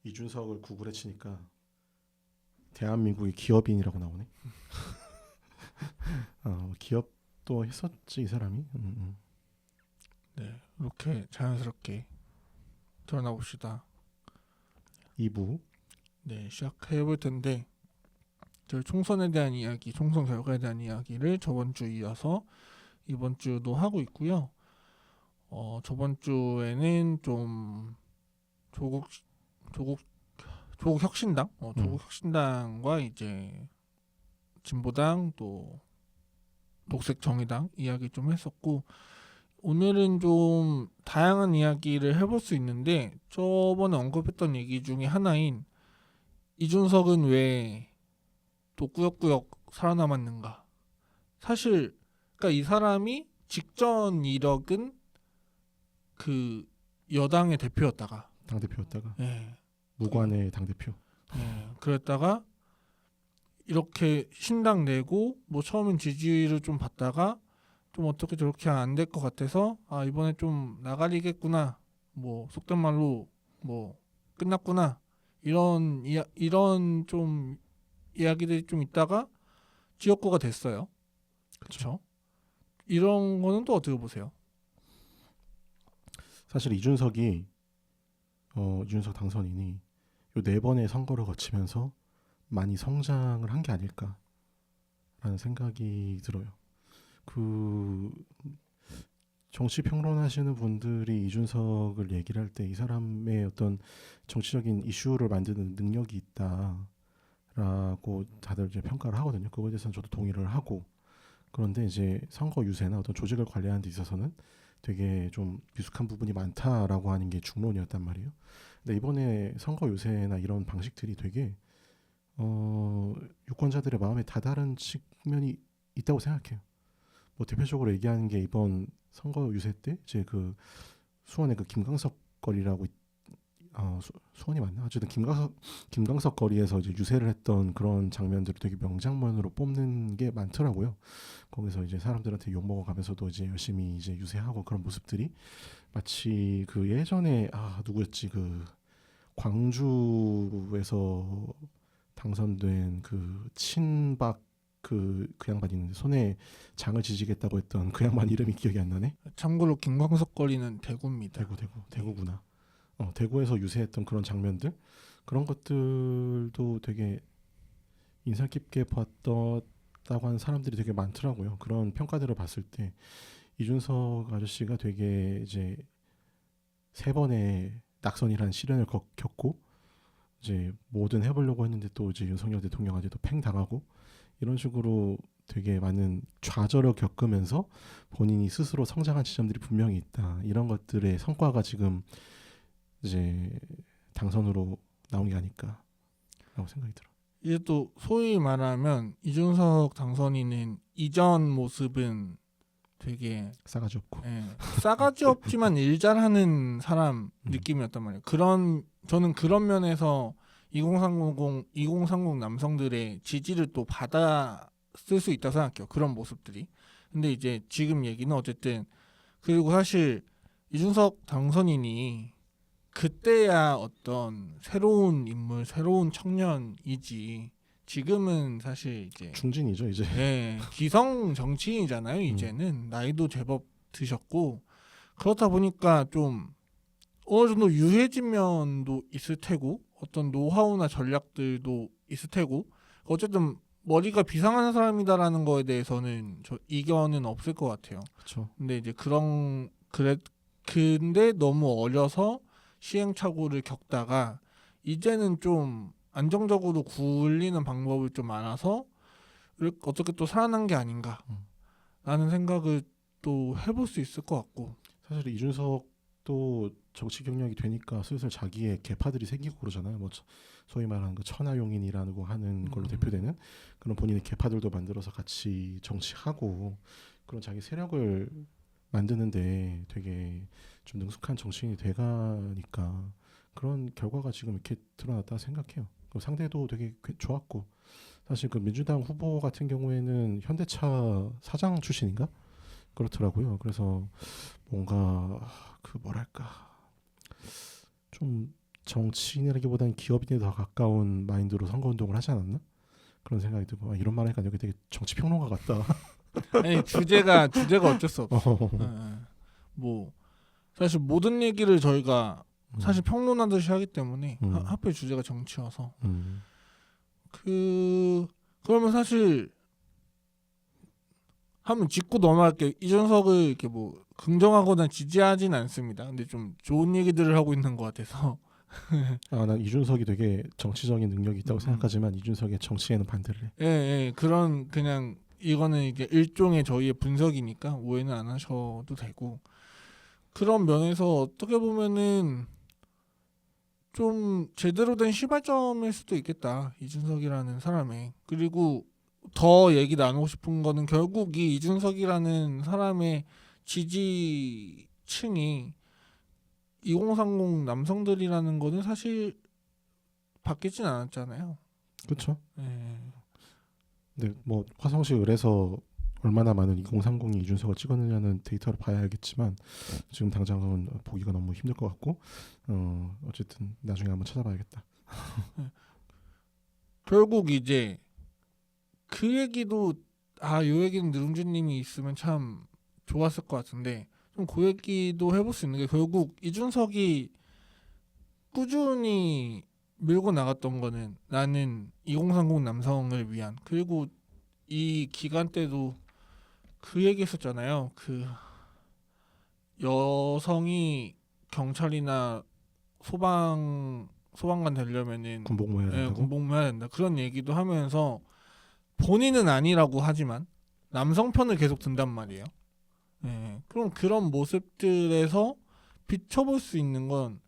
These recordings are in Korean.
이준석을 구글에 치니까 대한민국의 기업인이라고 나오네. 기업도 했었지 이 사람이. 네, 이렇게 자연스럽게 드러나 봅시다. 2부. 네, 시작해 볼 텐데 저희 총선에 대한 이야기, 총선 결과에 대한 이야기를 저번 주 이어서 이번 주도 하고 있고요. 저번 주에는 좀 조국 혁신당, 조국 혁신당과 이제 진보당 또 녹색 정의당 이야기 좀 했었고, 오늘은 좀 다양한 이야기를 해볼 수 있는데 저번에 언급했던 얘기 중에 하나인 이준석은 왜 또 꾸역꾸역 살아남았는가. 사실 그러니까 이 사람이 직전 이력은 그 여당의 대표였다가 당대표였다가 예, 무관의 당대표. 그랬다가 이렇게 신당 내고 뭐 처음엔 지지를 좀 받다가 좀 어떻게 저렇게 안 될 것 같아서 이번에 좀 나가리겠구나, 뭐 속된 말로 뭐 끝났구나, 이런 좀 이야기들이 좀 있다가 지역구가 됐어요. 그렇죠? 이런 거는 또 어떻게 보세요? 사실 이준석 당선인이 요 4번의 선거를 거치면서 많이 성장을 한 게 아닐까라는 생각이 들어요. 그 정치 평론하시는 분들이 이준석을 얘기를 할 때 이 사람의 어떤 정치적인 이슈를 만드는 능력이 있다라고 다들 이제 평가를 하거든요. 그거에 대해서는 저도 동의를 하고, 그런데 이제 선거 유세나 어떤 조직을 관리하는 데 있어서는 되게 좀 미숙한 부분이 많다라고 하는 게 중론이었단 말이에요. 근데 이번에 선거 유세나 이런 방식들이 되게 유권자들의 마음에 다다른 측면이 있다고 생각해요. 뭐 대표적으로 얘기하는 게 이번 선거 유세 때 이제 그 수원의 그 김광석 거리라고 수원이 맞나? 어쨌든 김광석 거리에서 이제 유세를 했던 그런 장면들을 되게 명장면으로 뽑는 게 많더라고요. 거기서 이제 사람들한테 욕 먹어가면서도 이제 열심히 이제 유세하고 그런 모습들이 마치 그 예전에 누구였지, 그 광주에서 당선된 그 친박 그 양반 있는데 손에 장을 지지겠다고 했던 그 양반 이름이 기억이 안 나네. 참고로 김광석 거리는 대구입니다. 대구구나. 대구에서 유세했던 그런 장면들, 그런 것들도 되게 인상 깊게 봤다고 하는 사람들이 되게 많더라고요. 그런 평가들을 봤을 때 이준석 아저씨가 되게 이제 3번의 낙선이라는 시련을 겪고 이제 뭐든 해보려고 했는데 또 이제 윤석열 대통령한테도 팽 당하고 이런 식으로 되게 많은 좌절을 겪으면서 본인이 스스로 성장한 지점들이 분명히 있다. 이런 것들의 성과가 지금 이제 당선으로 나온 게 아닐까라고 생각이 들어. 이제 또 소위 말하면 이준석 당선인은 이전 모습은 되게 싸가지 없고, 싸가지 없지만 일 잘하는 사람 느낌이었단 말이에요. 저는 그런 면에서 2030 남성들의 지지를 또 받아 쓸 수 있다고 생각해요. 그런 모습들이. 근데 이제 지금 얘기는 어쨌든, 그리고 사실 이준석 당선인이 그때야 어떤 새로운 인물, 새로운 청년이지 지금은 사실 이제 중진이죠 이제. 기성 정치인이잖아요. 이제는 나이도 제법 드셨고, 그렇다 보니까 좀 어느 정도 유해진 면도 있을 테고 어떤 노하우나 전략들도 있을 테고, 어쨌든 머리가 비상한 사람이다라는 거에 대해서는 저 이견은 없을 것 같아요. 그렇죠. 근데 이제 근데 너무 어려서 시행착오를 겪다가 이제는 좀 안정적으로 굴리는 방법이 좀 많아서 어떻게 또 살아난 게 아닌가라는 생각을 또 해볼 수 있을 것 같고, 사실 이준석도 정치 경력이 되니까 슬슬 자기의 계파들이 생기고 그러잖아요. 뭐 소위 말하는 그 천하용인이라고 하는 걸로 대표되는 그런 본인의 계파들도 만들어서 같이 정치하고 그런 자기 세력을 만드는데 되게 좀 능숙한 정치인이 돼가니까 그런 결과가 지금 이렇게 드러났다 생각해요. 상대도 되게 좋았고, 사실 그 민주당 후보 같은 경우에는 현대차 사장 출신인가 그렇더라고요. 그래서 뭔가 그 뭐랄까 좀 정치인이라기보다는 기업인에 더 가까운 마인드로 선거운동을 하지 않았나? 그런 생각이 들고 이런 말 하니까 여기 되게 정치 평론가 같다. 아니 주제가 어쩔 수 없어. 어. 뭐 사실 모든 얘기를 저희가 사실 평론하듯이 하기 때문에 하필 주제가 정치여서 그러면 사실 한번 짚고 넘어갈게요. 이준석을 이렇게 뭐 긍정하거나 지지하진 않습니다. 근데 좀 좋은 얘기들을 하고 있는 것 같아서. 난 이준석이 되게 정치적인 능력이 있다고 생각하지만 이준석의 정치에는 반대를 해. 예, 그런 그냥 이거는 이제 일종의 저희의 분석이니까 오해는 안 하셔도 되고 그런 면에서 어떻게 보면은 좀 제대로 된 시발점일 수도 있겠다. 이준석이라는 사람의. 그리고 더 얘기 나누고 싶은 거는 결국 이 이준석이라는 사람의 지지층이 2030 남성들이라는 거는 사실 바뀌진 않았잖아요. 그렇죠. 예. 근데 뭐 화성시 을에서 얼마나 많은 2030이 이준석을 찍었느냐는 데이터로 봐야 알겠지만 지금 당장은 보기가 너무 힘들 것 같고 어쨌든 나중에 한번 찾아봐야겠다. 결국 이제 그 얘기도 요 얘기는 느룽주님이 있으면 참 좋았을 것 같은데 좀 그 얘기도 해볼 수 있는 게 결국 이준석이 꾸준히 밀고 나갔던 거는 나는 2030 남성을 위한 그리고 이 기간 때도 그 얘기 했었잖아요. 그 여성이 경찰이나 소방관 되려면은 군복무 해야 된다고? 군복무 해야 된다. 그런 얘기도 하면서 본인은 아니라고 하지만 남성 편을 계속 든단 말이에요. 그럼 그런 모습들에서 비춰볼 수 있는 건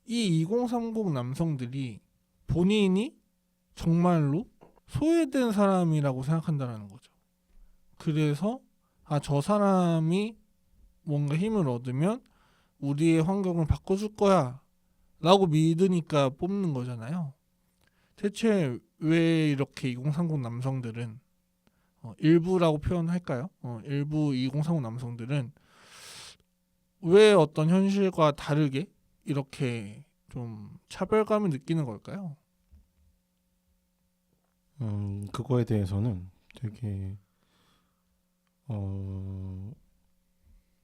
이 2030 남성들이 본인이 정말로 소외된 사람이라고 생각한다는 거죠. 그래서 저 사람이 뭔가 힘을 얻으면 우리의 환경을 바꿔줄 거야 라고 믿으니까 뽑는 거잖아요. 대체 왜 이렇게 2030 남성들은 일부라고 표현할까요? 일부 2030 남성들은 왜 어떤 현실과 다르게 이렇게 좀 차별감을 느끼는 걸까요? 그거에 대해서는 되게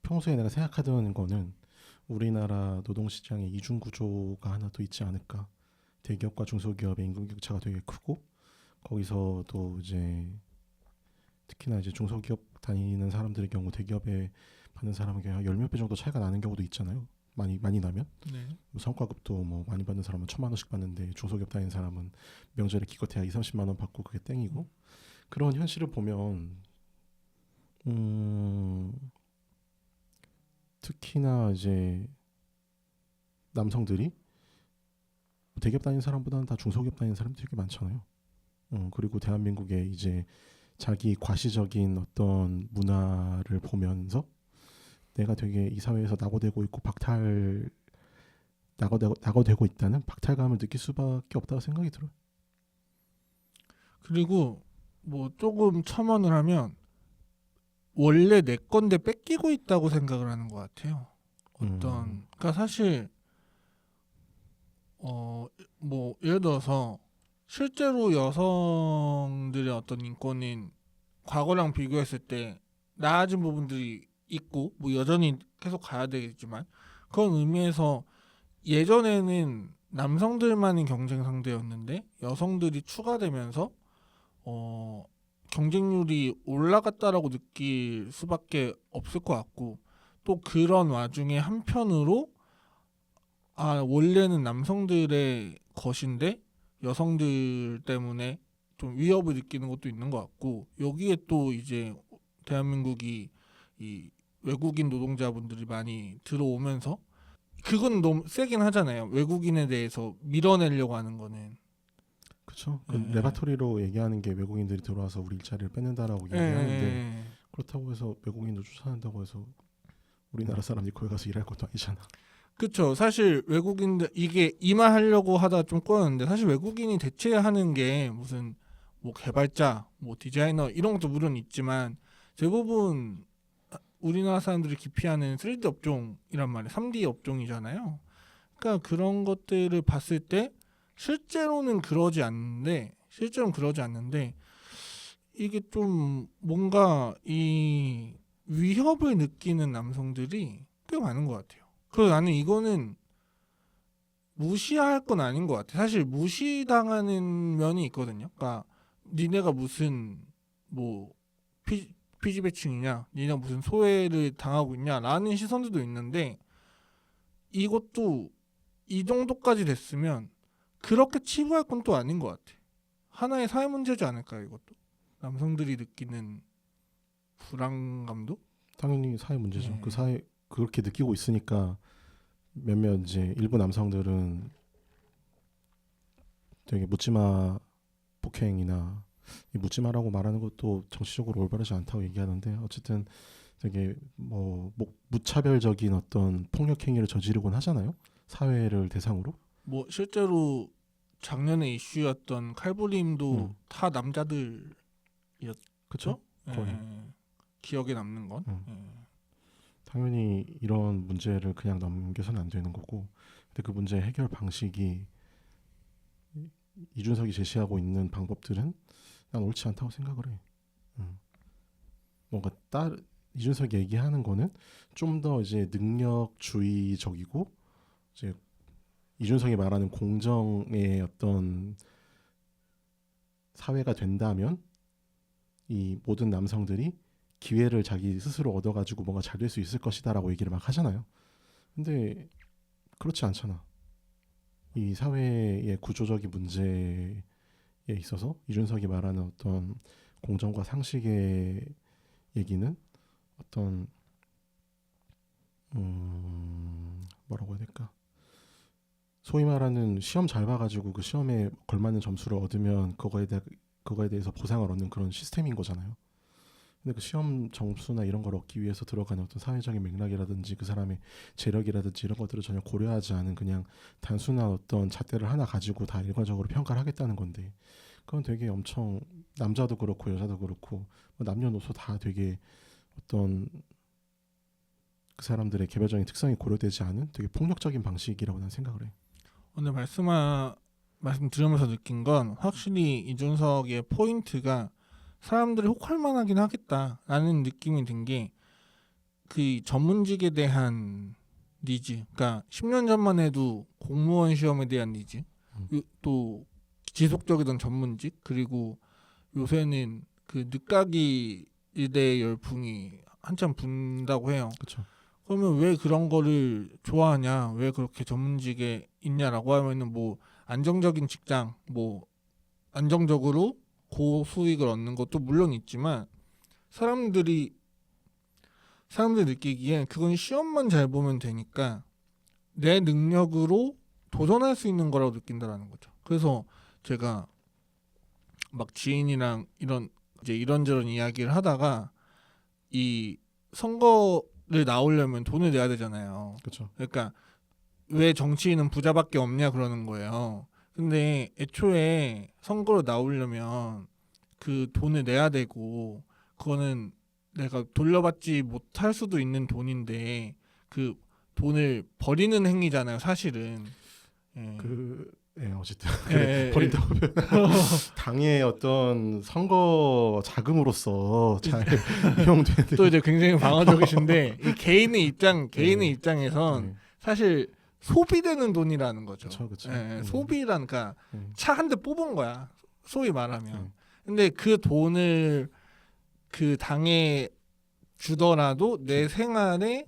평소에 내가 생각하던 거는 우리나라 노동시장의 이중 구조가 하나 더 있지 않을까. 대기업과 중소기업의 임금 격차가 되게 크고 거기서도 이제 특히나 이제 중소기업 다니는 사람들의 경우 대기업에 받는 사람에게 열 몇 배 정도 차이가 나는 경우도 있잖아요. 많이 나면 성과급도 뭐 많이 받는 사람은 1,000만 원씩 받는데 중소기업 다니는 사람은 명절에 기껏해야 2-30만 원 받고 그게 땡이고 그런 현실을 보면 특히나 이제 남성들이 대기업 다니는 사람보다는 다 중소기업 다니는 사람들이 되게 많잖아요. 그리고 대한민국의 이제 자기 과시적인 어떤 문화를 보면서 내가 되게 이 사회에서 낙오되고 있고 낙오되고 있다는 박탈감을 느낄 수밖에 없다고 생각이 들어요. 그리고 뭐 조금 첨언을 하면 원래 내 건데 뺏기고 있다고 생각을 하는 것 같아요. 그러니까 사실 뭐 예를 들어서 실제로 여성들의 어떤 인권은 과거랑 비교했을 때 나아진 부분들이 있고 뭐 여전히 계속 가야 되겠지만 그런 의미에서 예전에는 남성들만이 경쟁 상대였는데 여성들이 추가되면서 경쟁률이 올라갔다라고 느낄 수밖에 없을 것 같고 또 그런 와중에 한편으로 원래는 남성들의 것인데 여성들 때문에 좀 위협을 느끼는 것도 있는 것 같고 여기에 또 이제 대한민국이 이 외국인 노동자분들이 많이 들어오면서 그건 너무 세긴 하잖아요. 외국인에 대해서 밀어내려고 하는 거는. 그렇죠. 레바토리로 얘기하는 게 외국인들이 들어와서 우리 일자리를 뺏는다라고 얘기하는데 그렇다고 해서 외국인도 쫓아낸다고 해서 우리나라 사람들이 거기 가서 일할 것도 아니잖아. 그렇죠. 사실 외국인들 이게 이 말 하려고 하다 좀 꼬였는데 사실 외국인이 대체하는 게 무슨 뭐 개발자, 뭐 디자이너 이런 것도 물론 있지만 대부분 우리나라 사람들이 기피하는 3D 업종이란 말이에요. 3D 업종이잖아요. 그러니까 그런 것들을 봤을 때 실제로는 그러지 않는데 이게 좀 뭔가 이 위협을 느끼는 남성들이 꽤 많은 것 같아요. 그래서 나는 이거는 무시할 건 아닌 것 같아. 사실 무시당하는 면이 있거든요. 그러니까 니네가 무슨 뭐 피지배층이냐, 니네가 무슨 소외를 당하고 있냐라는 시선들도 있는데 이것도 이 정도까지 됐으면 그렇게 치부할 건 또 아닌 것 같아. 하나의 사회 문제지 않을까요, 이것도? 남성들이 느끼는 불안감도? 당연히 사회 문제죠. 네. 그 사회 그렇게 느끼고 있으니까 몇몇 이제 일부 남성들은 되게 묻지마 폭행이나 이 묻지마라고 말하는 것도 정치적으로 올바르지 않다고 얘기하는데 어쨌든 되게 뭐 무차별적인 어떤 폭력 행위를 저지르곤 하잖아요. 사회를 대상으로. 뭐 실제로 작년에 이슈였던 칼부림도 다 남자들 그렇죠? 거의. 기억에 남는 건. 당연히 이런 문제를 그냥 넘겨서는 안 되는 거고, 근데 그 문제 해결 방식이 이준석이 제시하고 있는 방법들은 난 옳지 않다고 생각을 해. 뭔가 이준석이 얘기하는 거는 좀 더 이제 능력주의적이고 이제 이준석이 말하는 공정의 어떤 사회가 된다면 이 모든 남성들이 기회를 자기 스스로 얻어가지고 뭔가 잘 될 수 있을 것이다라고 얘기를 막 하잖아요. 근데 그렇지 않잖아. 이 사회의 구조적인 문제에 있어서 이준석이 말하는 어떤 공정과 상식의 얘기는 어떤 뭐라고 해야 될까? 소위 말하는 시험 잘 봐가지고 그 시험에 걸맞는 점수를 얻으면 그거에 대해서 보상을 얻는 그런 시스템인 거잖아요. 근데 그 시험 점수나 이런 걸 얻기 위해서 들어가는 어떤 사회적인 맥락이라든지 그 사람의 재력이라든지 이런 것들을 전혀 고려하지 않은 그냥 단순한 어떤 잣대를 하나 가지고 다 일괄적으로 평가를 하겠다는 건데 그건 되게 엄청 남자도 그렇고 여자도 그렇고 뭐 남녀노소 다 되게 어떤 그 사람들의 개별적인 특성이 고려되지 않은 되게 폭력적인 방식이라고 난 생각을 해. 오늘 말씀 들으면서 느낀 건 확실히 이준석의 포인트가 사람들이 혹할 만하긴 하겠다라는 느낌이 든 게 그 전문직에 대한 니즈, 그러니까 10년 전만 해도 공무원 시험에 대한 니즈, 또 지속적이던 전문직, 그리고 요새는 그 늦가기 일대 열풍이 한참 분다고 해요. 그렇죠. 그러면 왜 그런 거를 좋아하냐, 왜 그렇게 전문직에 있냐라고 하면은 뭐 안정적인 직장, 뭐 안정적으로 고수익을 얻는 것도 물론 있지만 사람들이 느끼기엔 그건 시험만 잘 보면 되니까 내 능력으로 도전할 수 있는 거라고 느낀다라는 거죠. 그래서 제가 막 지인이랑 이런저런 이야기를 하다가 이 선거를 나오려면 돈을 내야 되잖아요. 그렇죠. 그러니까 왜 정치인은 부자밖에 없냐 그러는 거예요. 근데 애초에 선거로 나오려면 그 돈을 내야 되고 그거는 내가 돌려받지 못할 수도 있는 돈인데 그 돈을 버리는 행위잖아요, 사실은. 어쨌든 버린다고 당의 어떤 선거 자금으로서 잘 이용되는 또 이제 굉장히 방어적이신데 이 개인의 입장에선 사실 소비되는 돈이라는 거죠. 그쵸. 소비라는 그러니까 차 한 대 뽑은 거야, 소위 말하면. 근데 그 돈을 그 당에 주더라도 내 생활에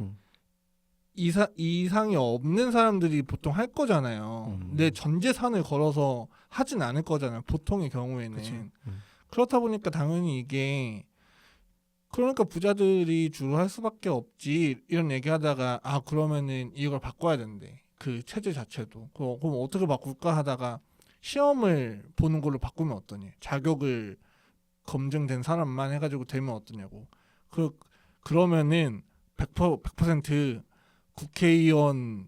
이상이 없는 사람들이 보통 할 거잖아요. 내 전 재산을 걸어서 하진 않을 거잖아요, 보통의 경우에는. 그렇다 보니까 당연히 이게 그러니까 부자들이 주로 할 수밖에 없지 이런 얘기하다가 그러면은 이걸 바꿔야 된대, 그 체제 자체도. 그럼 어떻게 바꿀까 하다가 시험을 보는 걸로 바꾸면 어떠니? 자격을 검증된 사람만 해가지고 되면 어떠냐고. 그러면은 100% 국회의원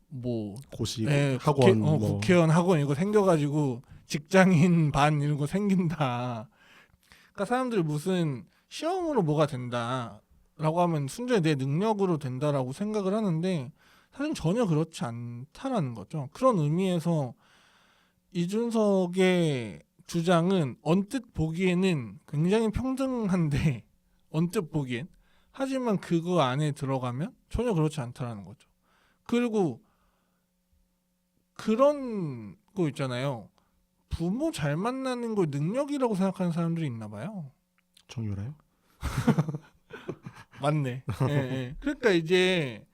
뭐 고시 학원 국회의원 학원 이거 생겨가지고 직장인 반 이런 거 생긴다. 그러니까 사람들이 무슨 시험으로 뭐가 된다라고 하면 순전히 내 능력으로 된다라고 생각을 하는데 사실 전혀 그렇지 않다라는 거죠. 그런 의미에서 이준석의 주장은 언뜻 보기에는 굉장히 평등한데 언뜻 보기엔 하지만 그거 안에 들어가면 전혀 그렇지 않다라는 거죠. 그리고 그런 거 있잖아요. 부모 잘 만나는 걸 능력이라고 생각하는 사람들이 있나 봐요. 정유라요? 맞네. 예, 예. 그러니까 이제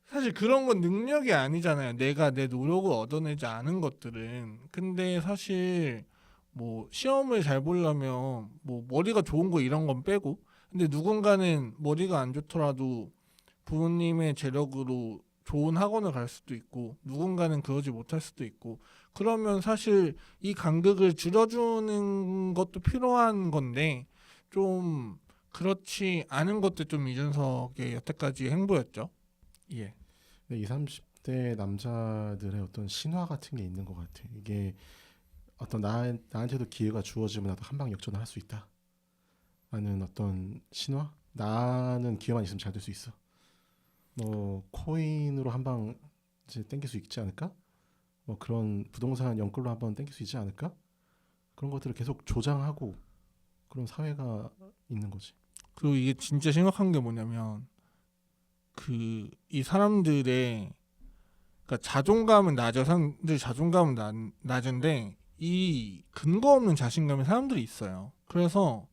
사실 그런 건 능력이 아니잖아요. 내가 내 노력을 얻어내지 않은 것들은. 근데 사실 뭐 시험을 잘 보려면 뭐 머리가 좋은 거 이런 건 빼고, 근데 누군가는 머리가 안 좋더라도 부모님의 재력으로 좋은 학원을 갈 수도 있고, 누군가는 그러지 못할 수도 있고, 그러면 사실 이 간극을 줄여주는 것도 필요한 건데 좀 그렇지 않은 것도 좀 이준석의 여태까지 행보였죠. 예. 20, 30대 남자들의 어떤 신화 같은 게 있는 것 같아. 이게 어떤 나한테도 기회가 주어지면 나도 한방 역전을 할 수 있다. 라는 어떤 신화? 나는 기회만 있으면 잘 될 수 있어. 뭐 코인으로 한방 이제 땡길 수 있지 않을까? 뭐 그런 부동산 연끌로 한번 땡길 수 있지 않을까? 그런 것들을 계속 조장하고 그런 사회가 있는 거지. 그리고 이게 진짜 심각한 게 뭐냐면 그 이 사람들의 그러니까 자존감은 낮아. 사람들 자존감은 낮은데 이 근거 없는 자신감이 사람들이 있어요. 그래서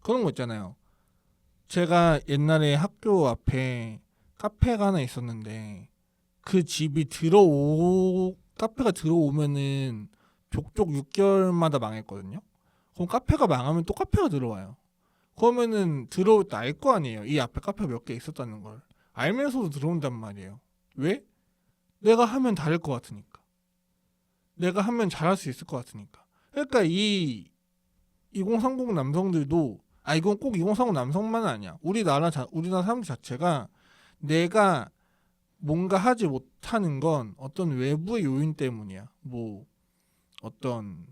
그런 거 있잖아요. 제가 옛날에 학교 앞에 카페가 하나 있었는데 그 집이 카페가 들어오면은 족족 6개월마다 망했거든요. 그럼 카페가 망하면 또 카페가 들어와요. 그러면은 들어올 때 알 거 아니에요. 이 앞에 카페 몇 개 있었다는 걸. 알면서도 들어온단 말이에요. 왜? 내가 하면 다를 것 같으니까. 내가 하면 잘할 수 있을 것 같으니까. 그러니까 이 2030 남성들도 이건 꼭 2030 남성만은 아니야. 우리나라 사람들 자체가 내가 뭔가 하지 못하는 건 어떤 외부의 요인 때문이야. 뭐 어떤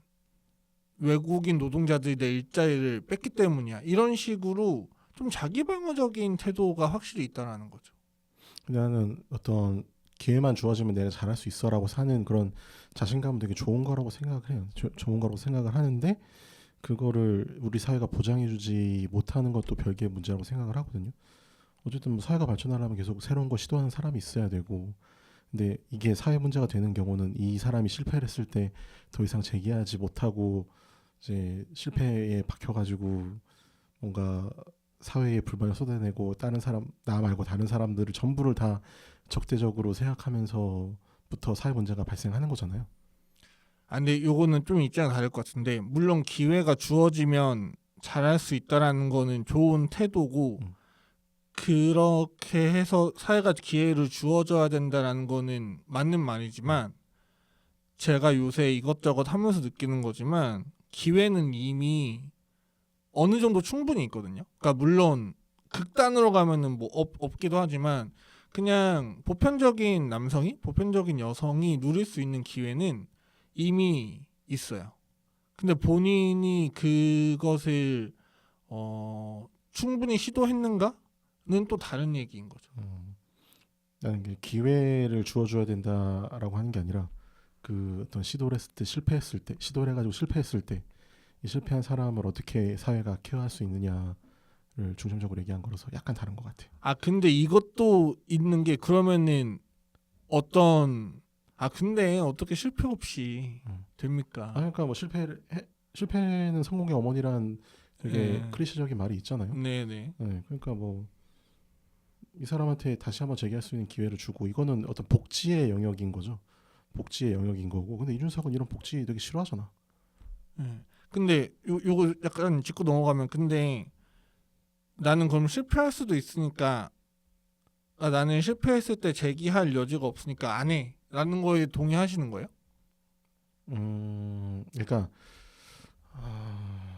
외국인 노동자들이 내 일자리를 뺐기 때문이야. 이런 식으로 좀 자기 방어적인 태도가 확실히 있다라는 거죠. 나는 어떤 기회만 주어지면 내가 잘할 수 있어라고 사는 그런 자신감은 되게 좋은 거라고 생각을 해요. 좋은 거라고 생각을 하는데 그거를 우리 사회가 보장해주지 못하는 것도 별개의 문제라고 생각을 하거든요. 어쨌든 뭐 사회가 발전하려면 계속 새로운 거 시도하는 사람이 있어야 되고, 근데 이게 사회 문제가 되는 경우는 이 사람이 실패를 했을 때 더 이상 재기하지 못하고 이제 실패에 박혀가지고 뭔가 사회에 불만을 쏟아내고 다른 사람, 나 말고 다른 사람들을 전부를 다 적대적으로 생각하면서부터 사회 문제가 발생하는 거잖아요. 근데 요거는 좀 입장이 다를 것 같은데, 물론 기회가 주어지면 잘할 수 있다라는 거는 좋은 태도고, 그렇게 해서 사회가 기회를 주어줘야 된다라는 거는 맞는 말이지만, 제가 요새 이것저것 하면서 느끼는 거지만 기회는 이미 어느 정도 충분히 있거든요. 그러니까 물론 극단으로 가면은 뭐 없기도 하지만 그냥 보편적인 남성이, 보편적인 여성이 누릴 수 있는 기회는 이미 있어요. 근데 본인이 그것을 충분히 시도했는가는 또 다른 얘기인 거죠. 나는 기회를 주어줘야 된다라고 하는 게 아니라 그 어떤 시도를 했을 때 실패했을 때 시도를 해가지고 실패했을 때 이 실패한 사람을 어떻게 사회가 케어할 수 있느냐를 중심적으로 얘기한 거라서 약간 다른 것 같아요. 근데 이것도 있는 게 그러면은 근데 어떻게 실패 없이 됩니까? 그러니까 뭐 실패는 성공의 어머니란 되게 클리셰적인 말이 있잖아요. 네네. 네, 그러니까 뭐 이 사람한테 다시 한번 재기할 수 있는 기회를 주고, 이거는 어떤 복지의 영역인 거죠. 복지의 영역인 거고. 근데 이준석은 이런 복지 되게 싫어하잖아. 근데 요거 약간 짚고 넘어가면, 근데 나는 그럼 실패할 수도 있으니까 나는 실패했을 때 재기할 여지가 없으니까 안 해 라는 거에 동의하시는 거예요? 그러니까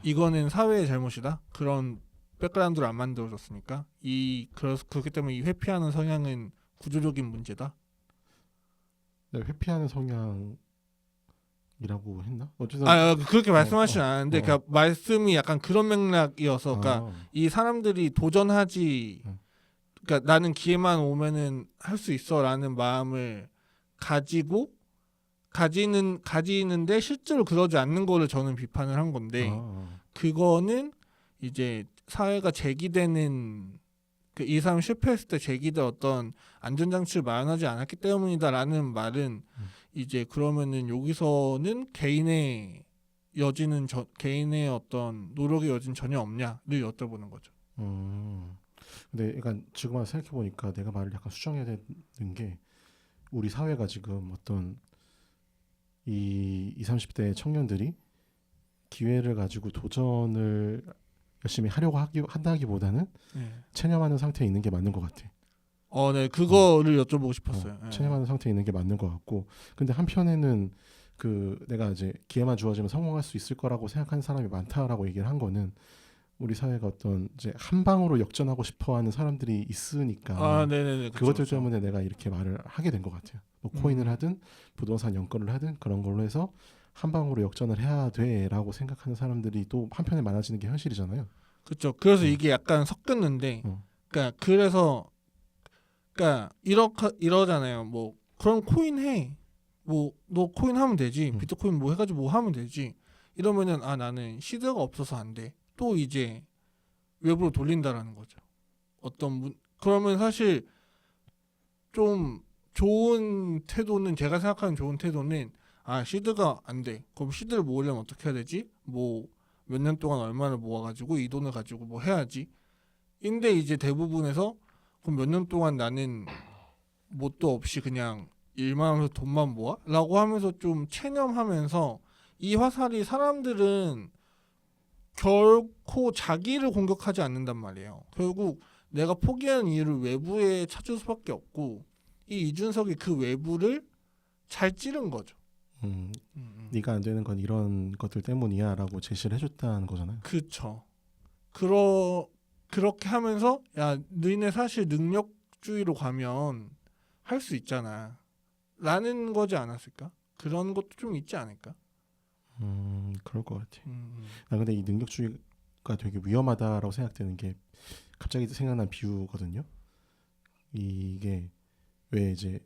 이거는 사회의 잘못이다? 그런 백그라운드를 안 만들어줬으니까 그렇기 때문에 이 회피하는 성향은 구조적인 문제다? 회피하는 성향이라고 했나? 어쨌든 그렇게 말씀하시진 않았는데 그러니까 말씀이 약간 그런 맥락이어서, 그러니까 이 사람들이 도전하지 그러니까 나는 기회만 오면은 할 수 있어라는 마음을 가지는데 실제로 그러지 않는 거를 저는 비판을 한 건데 그거는 이제 사회가 제기되는 그 2, 3 실패했을 때 제기된 어떤 안전장치를 마련하지 않았기 때문이다라는 말은 이제 그러면은 여기서는 개인의 어떤 노력의 여지는 전혀 없냐를 여쭤보는 거죠. 근데 약간 지금 와서 생각해 보니까 내가 말을 약간 수정해야 되는 게 우리 사회가 지금 어떤 이 20, 30대 청년들이 기회를 가지고 도전을 열심히 하려고 한다기보다는 네. 체념하는 상태에 있는 게 맞는 것 같아. 네, 그거를 여쭤보고 싶었어요. 네. 체념하는 상태에 있는 게 맞는 것 같고, 근데 한편에는 그 내가 이제 기회만 주어지면 성공할 수 있을 거라고 생각하는 사람이 많다라고 얘기를 한 거는 우리 사회가 어떤 이제 한 방으로 역전하고 싶어하는 사람들이 있으니까 네네네. 그것들 때문에 내가 이렇게 말을 하게 된 것 같아요. 뭐 코인을 하든 부동산 연끌을 하든 그런 걸로 해서 한 방으로 역전을 해야 돼라고 생각하는 사람들이 또 한편에 많아지는 게 현실이잖아요. 그렇죠. 그래서 이게 약간 섞였는데, 그러니까 이러잖아요. 뭐 그럼 코인 해. 뭐 너 코인 하면 되지. 비트코인 뭐 해가지고 뭐 하면 되지. 이러면은 나는 시드가 없어서 안 돼. 또 이제 외부로 돌린다라는 거죠. 그러면 사실 좀 좋은 태도는 제가 생각하는 좋은 태도는 시드가 안 돼. 그럼 시드를 모으려면 어떻게 해야 되지? 뭐 몇 년 동안 얼마를 모아가지고 이 돈을 가지고 뭐 해야지. 근데 이제 대부분에서 그럼 몇 년 동안 나는 뭣도 없이 그냥 일만 하면서 돈만 모아? 라고 하면서 좀 체념하면서 이 화살이 사람들은 결코 자기를 공격하지 않는단 말이에요. 결국 내가 포기한 이유를 외부에 찾을 수밖에 없고 이 이준석이 그 외부를 잘 찌른 거죠. 네가 안 되는 건 이런 것들 때문이야 라고 제시를 해줬다는 거잖아요. 그렇죠. 그렇게 하면서 너희네 사실 능력주의로 가면 할 수 있잖아 라는 거지 않았을까? 그런 것도 좀 있지 않을까? 그럴 것 같아. 나 근데 이 능력주의가 되게 위험하다라고 생각되는 게 갑자기 생각난 비유거든요. 이게 왜 이제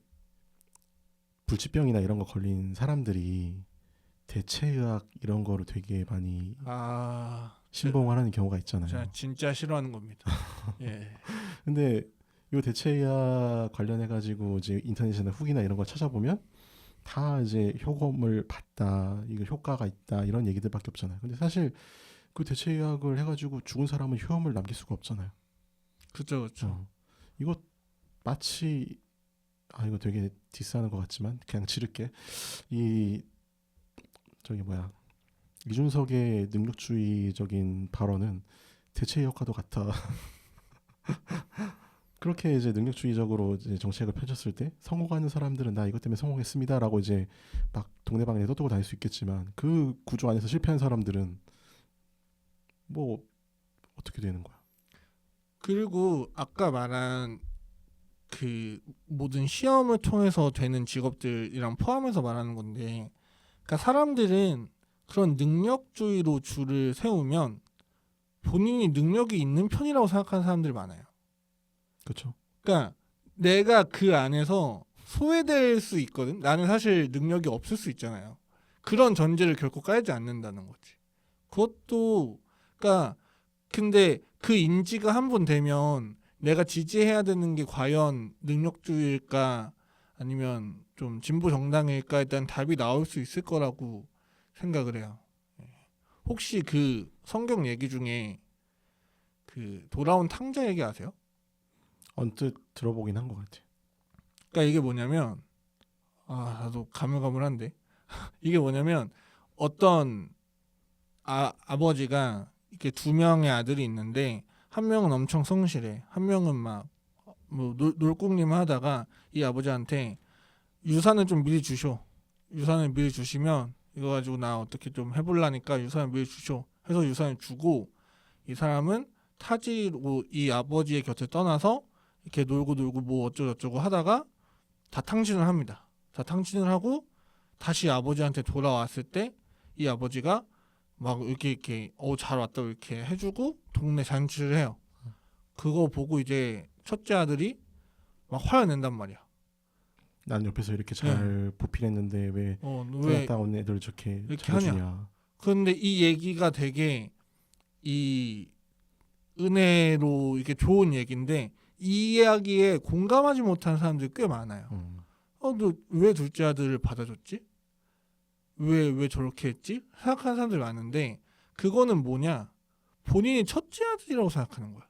불치병이나 이런 거 걸린 사람들이 대체의학 이런 거를 되게 많이 신봉하는 경우가 있잖아요. 제가 진짜 싫어하는 겁니다. 예. 근데 이 대체의학 관련해 가지고 이제 인터넷이나 후기나 이런 걸 찾아보면 다 이제 효험을 봤다, 이거 효과가 있다 이런 얘기들밖에 없잖아요. 근데 사실 그 대체의학을 해가지고 죽은 사람은 효험을 남길 수가 없잖아요. 그렇죠. 이거 마치 이거 되게 디스하는 것 같지만 그냥 지를게. 이준석의 능력주의적인 발언은 대체 효과도 같아. 그렇게 이제 능력주의적으로 이제 정책을 펼쳤을 때 성공하는 사람들은 나 이것 때문에 성공했습니다라고 이제 막 동네방네 떠들고 다닐 수 있겠지만 그 구조 안에서 실패한 사람들은 뭐 어떻게 되는 거야? 그리고 아까 말한 그 모든 시험을 통해서 되는 직업들이랑 포함해서 말하는 건데, 그러니까 사람들은 그런 능력주의로 줄을 세우면 본인이 능력이 있는 편이라고 생각하는 사람들이 많아요. 그렇죠. 그러니까 내가 그 안에서 소외될 수 있거든. 나는 사실 능력이 없을 수 있잖아요. 그런 전제를 결코 깔지 않는다는 거지. 그것도 그러니까 근데 그 인지가 한 번 되면 내가 지지해야 되는 게 과연 능력주의일까 아니면 좀 진보 정당일까에 대한 답이 나올 수 있을 거라고 생각을 해요. 혹시 그 성경 얘기 중에 그 돌아온 탕자 얘기 아세요? 언뜻 들어보긴 한 것 같아. 그러니까 이게 뭐냐면 나도 가물가물한데 이게 뭐냐면 어떤 아버지가 이렇게 두 명의 아들이 있는데 한 명은 엄청 성실해. 한 명은 막 뭐 놀궁림 하다가 이 아버지한테 유산을 좀 미리 주쇼. 유산을 미리 주시면 이거 가지고 나 어떻게 좀 해볼라니까 유산을 미리 주쇼. 해서 유산을 주고 이 사람은 타지로 이 아버지의 곁을 떠나서 이렇게 놀고 뭐 어쩌고저쩌고 하다가 다 탕진을 합니다. 다 탕진을 하고 다시 아버지한테 돌아왔을 때 이 아버지가 막 이렇게 잘 왔다고 이렇게 해주고 동네 잔치를 해요. 그거 보고 이제 첫째 아들이 막 화를 낸단 말이야. 난 옆에서 이렇게 잘 보필했는데 왜 왜 떠났다 온 애들 저렇게 이렇게 잘해주냐. 그런데 이 얘기가 되게 이 은혜로 이게 좋은 얘기인데 이 이야기에 공감하지 못하는 사람들이 꽤 많아요. 너 왜 둘째 아들을 받아줬지? 왜 저렇게 했지? 생각하는 사람들이 많은데 그거는 뭐냐? 본인이 첫째 아들이라고 생각하는 거야.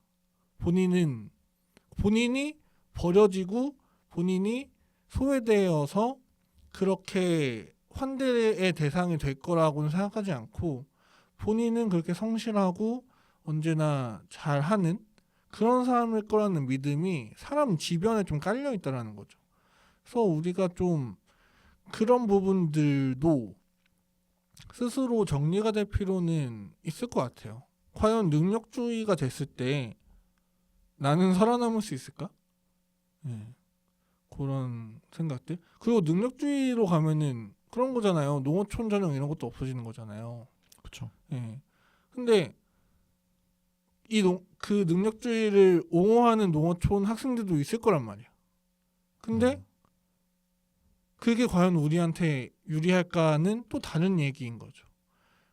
본인이 버려지고 본인이 소외되어서 그렇게 환대의 대상이 될 거라고는 생각하지 않고 본인은 그렇게 성실하고 언제나 잘하는 그런 사람일 거라는 믿음이 사람 지변에 좀 깔려 있다라는 거죠. 그래서 우리가 좀 그런 부분들도 스스로 정리가 될 필요는 있을 것 같아요. 과연 능력주의가 됐을 때 나는 살아남을 수 있을까? 네. 그런 생각들. 그리고 능력주의로 가면은 그런 거잖아요. 농어촌 전형 이런 것도 없어지는 거잖아요. 그렇죠. 예. 근데 그 능력주의를 옹호하는 농어촌 학생들도 있을 거란 말이야. 근데 그게 과연 우리한테 유리할까는 또 다른 얘기인 거죠.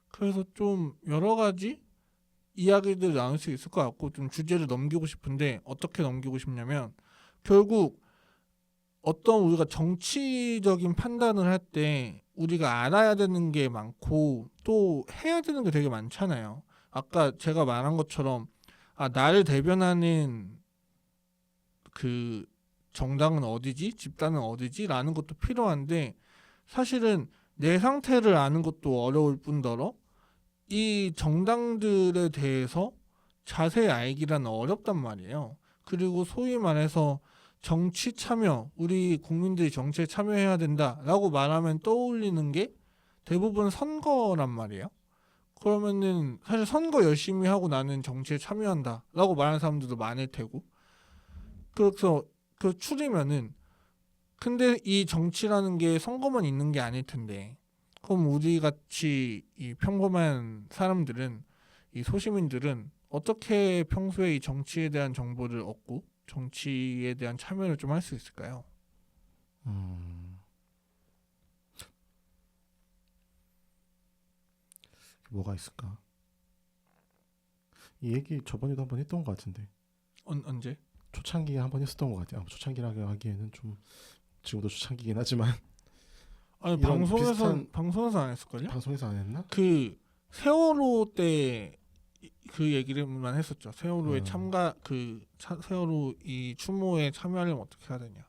그래서 좀 여러 가지 이야기들 나눌 수 있을 것 같고 좀 주제를 넘기고 싶은데 어떻게 넘기고 싶냐면 결국 어떤 우리가 정치적인 판단을 할 때 우리가 알아야 되는 게 많고 또 해야 되는 게 되게 많잖아요. 아까 제가 말한 것처럼 나를 대변하는 그 정당은 어디지? 집단은 어디지? 라는 것도 필요한데 사실은 내 상태를 아는 것도 어려울 뿐더러 이 정당들에 대해서 자세히 알기란 어렵단 말이에요. 그리고 소위 말해서 정치 참여, 우리 국민들이 정치에 참여해야 된다라고 말하면 떠올리는 게 대부분 선거란 말이에요. 그러면은 사실 선거 열심히 하고 나는 정치에 참여한다라고 말하는 사람들도 많을 테고 그래서 그 추리면은 근데 이 정치라는 게 선거만 있는 게 아닐 텐데 그럼 우리 같이 이 평범한 사람들은 이 소시민들은 어떻게 평소에 이 정치에 대한 정보를 얻고 정치에 대한 참여를 좀 할 수 있을까요? 뭐가 있을까? 이 얘기 저번에도 한번 했던 것 같은데. 언제? 초창기에 한번 했었던 것 같아요. 초창기라고 하기에는 좀 지금도 초창기긴 하지만 아니 이런 비슷한- 방송에서 안 했을걸요? 방송에서 안 했나? 그 세월호 때 그 얘기를만 했었죠. 세월호에 세월호 이 추모에 참여하려면 어떻게 해야 되냐.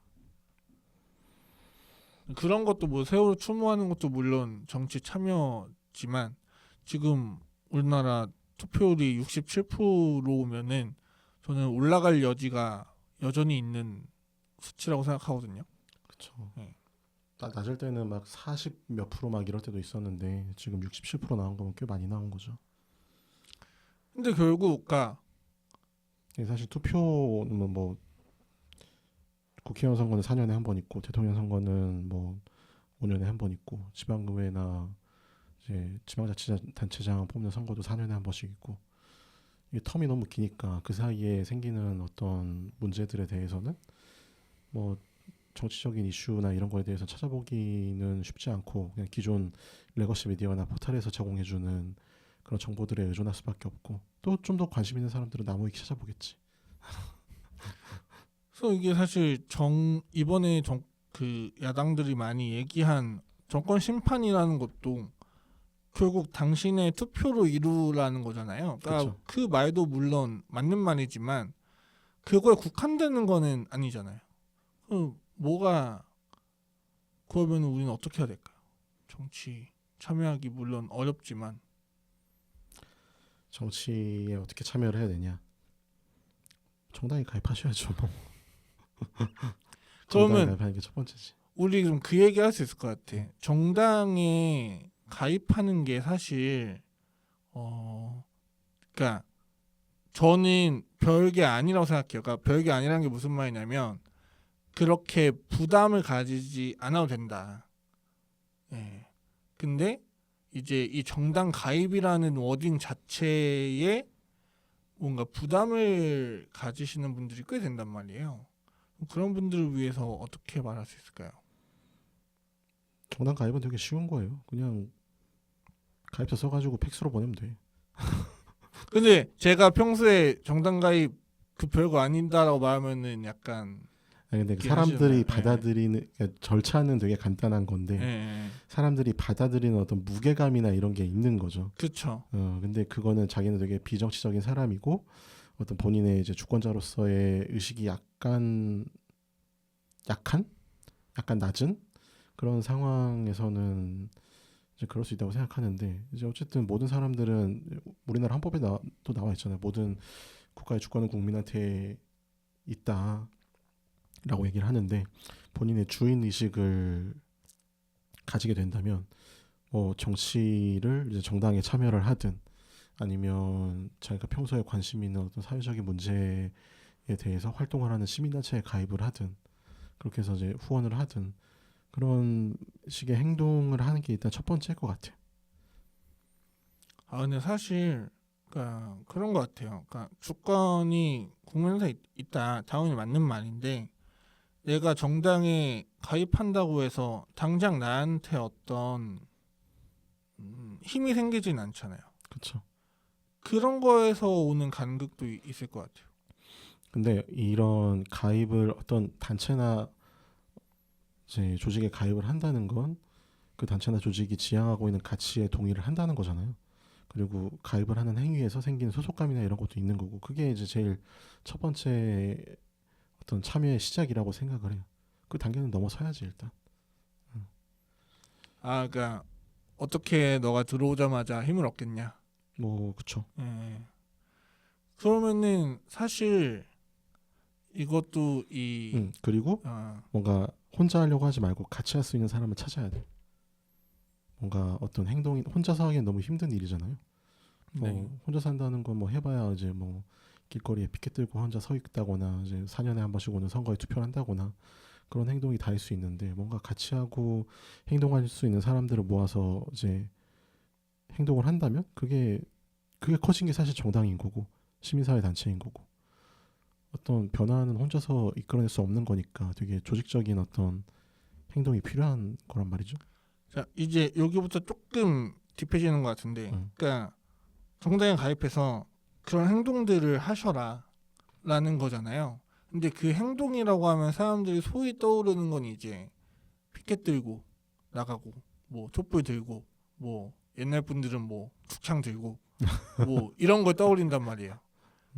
그런 것도 뭐 세월호 추모하는 것도 물론 정치 참여지만 지금 우리나라 투표율이 67%면은 저는 올라갈 여지가 여전히 있는 수치라고 생각하거든요. 그렇죠. 네. 낮을 때는 막 40 몇 프로 막 이럴 때도 있었는데 지금 67% 나온 거면 꽤 많이 나온 거죠. 근데 결국 사실 투표는 뭐 국회의원 선거는 4년에 한 번 있고 대통령 선거는 뭐 5년에 한 번 있고 지방의회나 이제 지방자치단체장 뽑는 선거도 4년에 한 번씩 있고 이게 텀이 너무 기니까 그 사이에 생기는 어떤 문제들에 대해서는 뭐 정치적인 이슈나 이런 거에 대해서 찾아보기는 쉽지 않고 그냥 기존 레거시 미디어나 포털에서 제공해주는 그런 정보들에 의존할 수밖에 없고 또 좀 더 관심 있는 사람들은 나무위키 찾아보겠지. 그래서 이게 사실 이번에 그 야당들이 많이 얘기한 정권 심판이라는 것도 결국 당신의 투표로 이루라는 거잖아요. 그러니까 그쵸. 그 말도 물론 맞는 말이지만 그거에 국한되는 거는 아니잖아요. 그러면 우리는 어떻게 해야 될까요? 정치 참여하기 물론 어렵지만 정치에 어떻게 참여를 해야 되냐? 정당에 가입하셔야죠. 뭐. 정당에 그러면 가입하는 게 첫 번째지. 우리 좀 그 얘기 할 수 있을 것 같아. 정당에 가입하는 게 사실 그러니까 저는 별게 아니라고 생각해요. 그러니까 별게 아니라는 게 무슨 말이냐면 그렇게 부담을 가지지 않아도 된다. 예. 근데 이제 이 정당 가입이라는 워딩 자체에 뭔가 부담을 가지시는 분들이 꽤 된단 말이에요. 그런 분들을 위해서 어떻게 말할 수 있을까요? 정당 가입은 되게 쉬운 거예요. 그냥 가입서 써가지고 팩스로 보내면 돼. 근데 제가 평소에 정당 가입 그 별거 아닌다라고 말하면은 약간 아니, 근데 그게 사람들이 사실은, 받아들이는 그러니까 절차는 되게 간단한 건데 예. 사람들이 받아들이는 어떤 무게감이나 이런 게 있는 거죠. 그렇죠. 근데 그거는 자기는 되게 비정치적인 사람이고 어떤 본인의 이제 주권자로서의 의식이 약간 약간 낮은 그런 상황에서는 이제 그럴 수 있다고 생각하는데 이제 어쨌든 모든 사람들은 우리나라 헌법에 또 나와 있잖아요. 모든 국가의 주권은 국민한테 있다라고 얘기를 하는데 본인의 주인 의식을 가지게 된다면 뭐 정치를 이제 정당에 참여를 하든 아니면 자기가 평소에 관심 있는 어떤 사회적인 문제에 대해서 활동을 하는 시민단체에 가입을 하든 그렇게 해서 이제 후원을 하든 그런 식의 행동을 하는 게 일단 첫 번째일 것 같아요. 근데 사실 그러니까 그런 것 같아요. 그러니까 주권이 국민한테 있다. 당연히 맞는 말인데 내가 정당에 가입한다고 해서 당장 나한테 어떤 힘이 생기진 않잖아요. 그렇죠. 그런 거에서 오는 간극도 있을 것 같아요. 근데 이런 가입을 어떤 단체나 이제 조직에 가입을 한다는 건 그 단체나 조직이 지향하고 있는 가치에 동의를 한다는 거잖아요. 그리고 가입을 하는 행위에서 생기는 소속감이나 이런 것도 있는 거고 그게 이제 제일 첫 번째 어떤 참여의 시작이라고 생각을 해요. 그 단계는 넘어서야지 일단. 그러니까 어떻게 너가 들어오자마자 힘을 얻겠냐. 뭐 그쵸. 예. 그러면은 사실 이것도 그리고 뭔가 혼자 하려고 하지 말고 같이 할 수 있는 사람을 찾아야 돼. 뭔가 어떤 행동이 혼자서 하기엔 너무 힘든 일이잖아요. 네. 혼자 산다는 건 뭐 해봐야 이제 뭐 길거리에 피켓 들고 혼자 서 있다거나 이제 4년에 한 번씩 오는 선거에 투표를 한다거나 그런 행동이 다일 수 있는데 뭔가 같이 하고 행동할 수 있는 사람들을 모아서 이제 행동을 한다면 그게 커진 게 사실 정당인 거고 시민사회 단체인 거고 어떤 변화는 혼자서 이끌어낼 수 없는 거니까 되게 조직적인 어떤 행동이 필요한 거란 말이죠. 자, 이제 여기부터 조금 딥해지는 것 같은데, 그러니까 정당에 가입해서 그런 행동들을 하셔라라는 거잖아요. 근데 그 행동이라고 하면 사람들이 소위 떠오르는 건 이제 피켓 들고 나가고, 뭐 촛불 들고, 뭐 옛날 분들은 뭐 죽창 들고, 뭐 이런 걸 떠올린단 말이에요.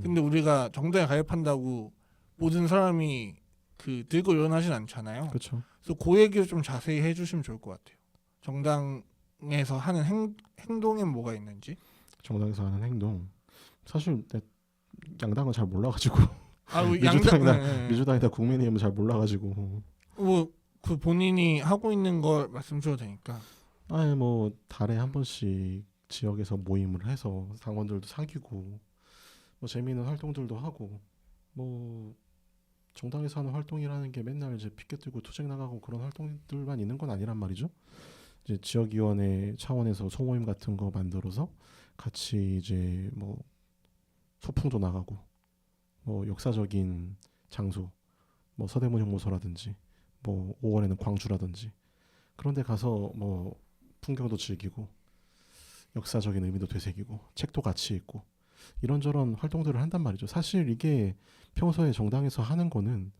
근데 우리가 정당에 가입한다고 모든 사람이 그 들고 일어나진 않잖아요. 그렇죠. 그래서 그 얘기를 좀 자세히 해주시면 좋을 것 같아요. 정당에서 하는 행동엔 뭐가 있는지. 정당에서 하는 행동. 사실 양당은 잘 몰라가지고 민주당이나 국민의힘은 잘 몰라가지고 뭐 그 본인이 하고 있는 걸 말씀 주셔도 되니까. 아예 뭐 달에 한 번씩 지역에서 모임을 해서 당원들도 사귀고 뭐 재미있는 활동들도 하고 뭐 정당에서 하는 활동이라는 게 맨날 이제 피켓 들고 투쟁 나가고 그런 활동들만 있는 건 아니란 말이죠. 이제 지역위원회 차원에서 소모임 같은 거 만들어서 같이 이제 뭐 소풍도 나가고 뭐 역사적인 장소 뭐 서대문 형무소라든지 뭐 5월에는 광주라든지 그런 데 가서 뭐 풍경도 즐기고 역사적인 의미도 되새기고 책도 같이 읽고 이런저런 활동들을 한단 말이죠. 사실 이게 평소에 정당에서 하는 거는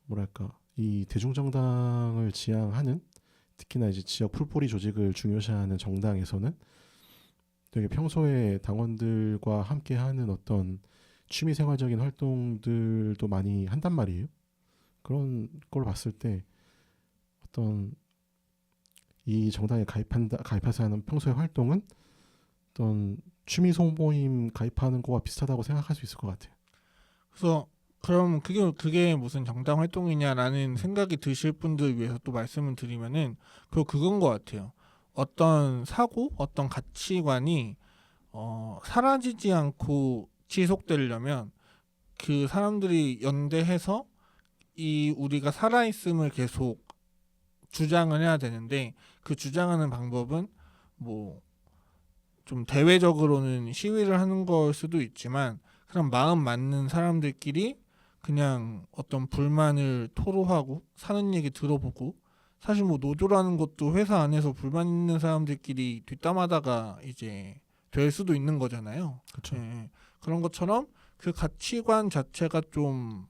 뭐랄까 이 대중정당을 지향하는 특히나 이제 지역 풀뿌리 조직을 중요시하는 정당에서는 되게 평소에 당원들과 함께하는 어떤 취미생활적인 활동들도 많이 한단 말이에요. 그런 걸 봤을 때 어떤 이 정당에 가입해서 하는 평소의 활동은 어떤 취미 소모임 가입하는 거와 비슷하다고 생각할 수 있을 것 같아요. 그래서 그럼 그게 무슨 정당 활동이냐라는 생각이 드실 분들 위해서 또 말씀을 드리면은 그건 것 같아요. 어떤 사고, 어떤 가치관이 사라지지 않고 지속되려면 그 사람들이 연대해서 이 우리가 살아있음을 계속 주장을 해야 되는데 그 주장하는 방법은 뭐 좀 대외적으로는 시위를 하는 걸 수도 있지만 그냥 마음 맞는 사람들끼리 그냥 어떤 불만을 토로하고 사는 얘기 들어보고 사실 뭐 노조라는 것도 회사 안에서 불만 있는 사람들끼리 뒷담하다가 이제 될 수도 있는 거잖아요. 그렇죠. 예, 그런 것처럼 그 가치관 자체가 좀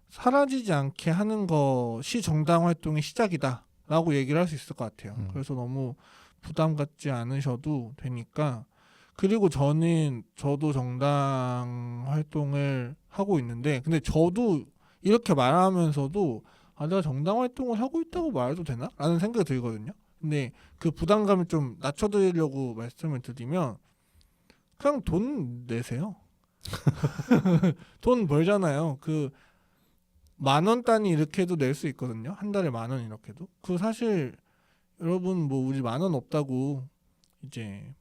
사라지지 않게 하는 것이 정당 활동의 시작이다라고 얘기를 할 수 있을 것 같아요. 그래서 너무 부담 갖지 않으셔도 되니까. 그리고 저도 정당 활동을 하고 있는데, 근데 저도 이렇게 말하면서도 내가 정당 활동을 하고 있다고 말해도 되나? 라는 생각이 들거든요. 근데 그 부담감을 좀 낮춰드리려고 말씀을 드리면 그냥 돈 내세요. 돈 벌잖아요. 그 10,000원 단위 이렇게 해도 낼 수 있거든요. 한 달에 10,000원 이렇게도. 그 사실 여러분 뭐 우리 10,000원 없다고 이제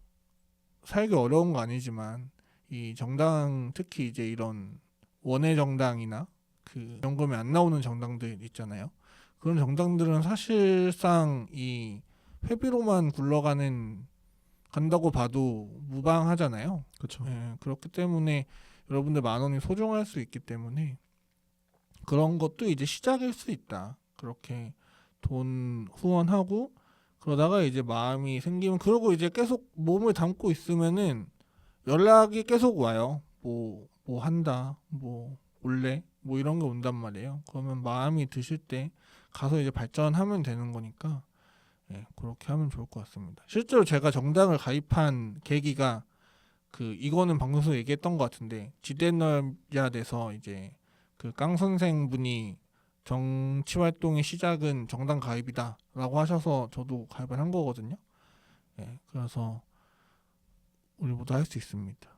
살기 어려운 거 아니지만 이 정당 특히 이제 이런 원외 정당이나 그 연금이 안 나오는 정당들 있잖아요. 그런 정당들은 사실상 이 회비로만 간다고 봐도 무방하잖아요. 그렇죠. 예, 그렇기 때문에 여러분들 10,000원이 소중할 수 있기 때문에 그런 것도 이제 시작일 수 있다. 그렇게 돈 후원하고 그러다가 이제 마음이 생기면 그러고 이제 계속 몸을 담고 있으면은 연락이 계속 와요. 뭐 한다. 뭐 올래? 뭐 이런 게 온단 말이에요. 그러면 마음이 드실 때 가서 이제 발전하면 되는 거니까 예, 그렇게 하면 좋을 것 같습니다. 실제로 제가 정당을 가입한 계기가 이거는 방송에서 얘기했던 것 같은데 지대너야 돼서 이제 그 깡 선생분이 정치 활동의 시작은 정당 가입이다라고 하셔서 저도 가입을 한 거거든요. 예, 그래서 우리 모두 할 수 있습니다.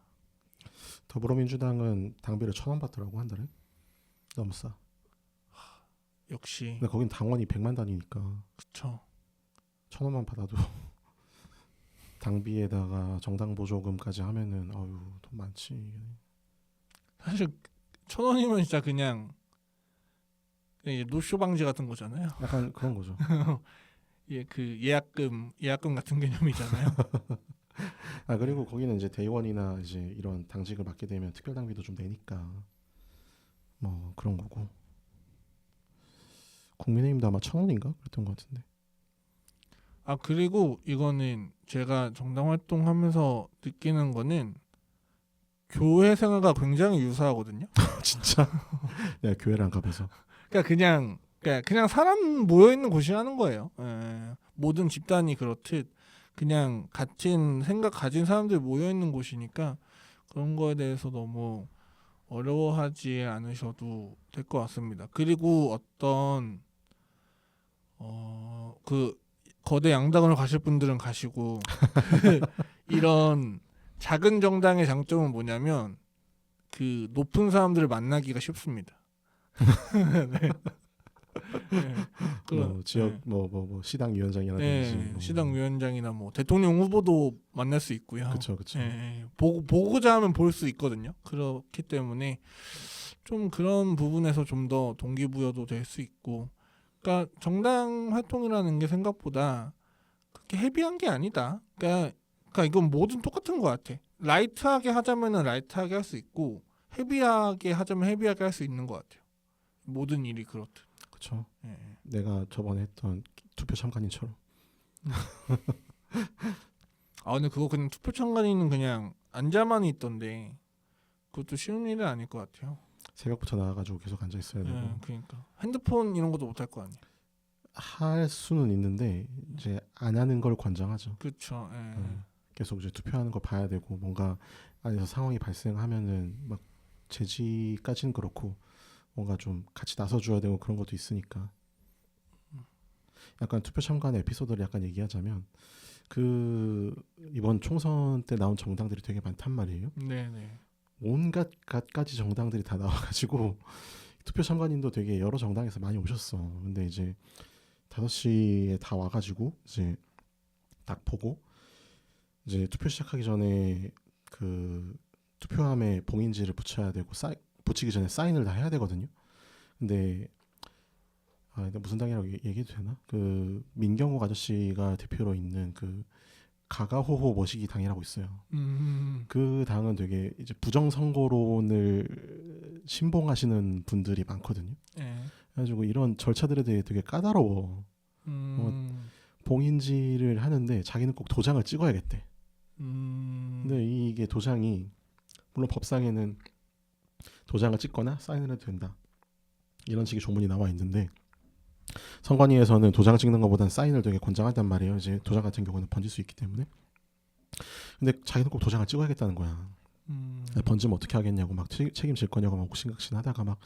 더불어민주당은 당비를 1,000원 받더라고 한 달에. 너무 싸. 역시 근데 거긴 당원이 100만 단위니까 그쵸. 1,000원만 받아도 당비에다가 정당 보조금까지 하면은 어유 돈 많지. 사실 1,000원이면 진짜 그냥 이제 노쇼 방지 같은 거잖아요. 약간 그런 거죠. 예, 그 예약금 같은 개념이잖아요. 그리고 거기는 이제 대의원이나 이제 이런 당직을 맡게 되면 특별 당비도 좀 내니까 뭐 그런 거고. 국민의힘도 아마 1,000원인가 그랬던 것 같은데. 그리고 이거는 제가 정당 활동하면서 느끼는 거는 교회 생활과 굉장히 유사하거든요. 진짜? 내가 교회를 안 가봐서. 그러니까 그냥 사람 모여 있는 곳이 하는 거예요. 예, 모든 집단이 그렇듯 그냥 같은 생각 가진 사람들 모여 있는 곳이니까 그런 거에 대해서 너무 어려워하지 않으셔도 될 것 같습니다. 그리고 어떤 그 거대 양당으로 가실 분들은 가시고 이런 작은 정당의 장점은 뭐냐면 그 높은 사람들을 만나기가 쉽습니다. 네. 네. 뭐 지역 네. 뭐 시당 위원장이라든지 네, 뭐. 시당 위원장이나 뭐 대통령 후보도 만날 수 있고요. 그렇죠. 네, 보고자 하면 볼 수 있거든요. 그렇기 때문에 좀 그런 부분에서 좀 더 동기부여도 될 수 있고, 그러니까 정당 활동이라는 게 생각보다 그렇게 헤비한 게 아니다. 그러니까 이건 뭐든 똑같은 것 같아. 라이트하게 하자면은 라이트하게 할 수 있고, 헤비하게 하자면 헤비하게 할 수 있는 것 같아요. 모든 일이 그렇듯. 그렇죠. 예. 내가 저번에 했던 투표 참관인처럼. 근데 그거 그냥 투표 참관인은 그냥 앉아만 있던데 그것도 쉬운 일은 아닐 것 같아요. 새벽부터 나와가지고 계속 앉아 있어야 되고. 그러니까 핸드폰 이런 것도 못 할 거 아니에요. 할 수는 있는데 이제 안 하는 걸 관장하죠. 그렇죠. 계속 이제 투표하는 거 봐야 되고 뭔가 안에서 상황이 발생하면은 막 제지까지는 그렇고 뭔가 좀 같이 나서줘야 되고 그런 것도 있으니까. 약간 투표 참관 에피소드를 약간 얘기하자면 이번 총선 때 나온 정당들이 되게 많단 말이에요. 네네. 온갖 갖가지 정당들이 다 나와가지고 투표 참관인도 되게 여러 정당에서 많이 오셨어. 근데 이제 5시에 다 와가지고 이제 딱 보고 이제 투표 시작하기 전에 그 투표함에 봉인지를 붙여야 되고 붙이기 전에 사인을 다 해야 되거든요. 근데 무슨 당이라고 얘기해도 되나? 그 민경욱 아저씨가 대표로 있는 그 가가호호 머시기 당이라고 있어요. 그 당은 되게 이제 부정 선거론을 신봉하시는 분들이 많거든요. 예. 그래가지고 이런 절차들에 대해 되게 까다로워. 봉인지를 하는데 자기는 꼭 도장을 찍어야겠대. 근데 이게 도장이 물론 법상에는 도장을 찍거나 사인을 해도 된다. 이런 식의 조문이 나와 있는데 선관위에서는 도장 찍는 것보다는 사인을 되게 권장한단 말이에요. 이제 도장 같은 경우는 번질 수 있기 때문에. 근데 자기는 꼭 도장을 찍어야겠다는 거야. 번지면 어떻게 하겠냐고 막 책임질 거냐고 막 옥신각신하다가 막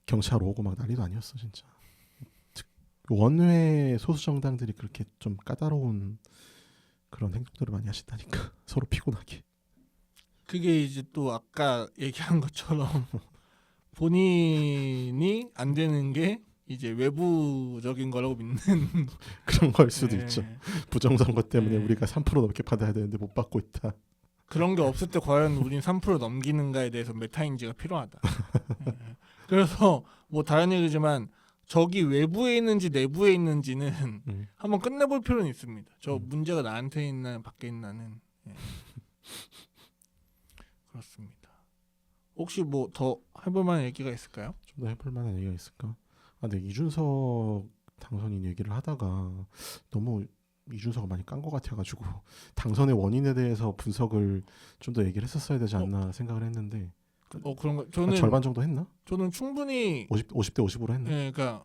경찰 오고 막 난리도 아니었어 진짜. 원외 소수 정당들이 그렇게 좀 까다로운 그런 행동들을 많이 하신다니까. 서로 피곤하게. 그게 이제 또 아까 얘기한 것처럼 본인이 안 되는 게 이제 외부적인 거라고 믿는 그런 걸 수도 예. 있죠. 부정선거 때문에 예. 우리가 3% 넘게 받아야 되는데 못 받고 있다. 그런 게 없을 때 과연 우린 3% 넘기는가에 대해서 메타인지가 필요하다. 예. 그래서 뭐 다른 얘기지만 적이 외부에 있는지 내부에 있는지는 한번 끝내볼 필요는 있습니다. 저 문제가 나한테 있나 밖에 있나는. 예. 그렇습니다. 혹시 뭐 더 해볼 만한 얘기가 있을까요? 좀 더 해볼 만한 얘기가 있을까? 근데 이준석 당선인 얘기를 하다가 너무 이준석을 많이 깐 것 같아가지고 당선의 원인에 대해서 분석을 좀 더 얘기를 했었어야 되지 않나 생각을 했는데 그런 거 저는 절반 정도 했나? 저는 충분히 50대 50으로 했나? 예, 그러니까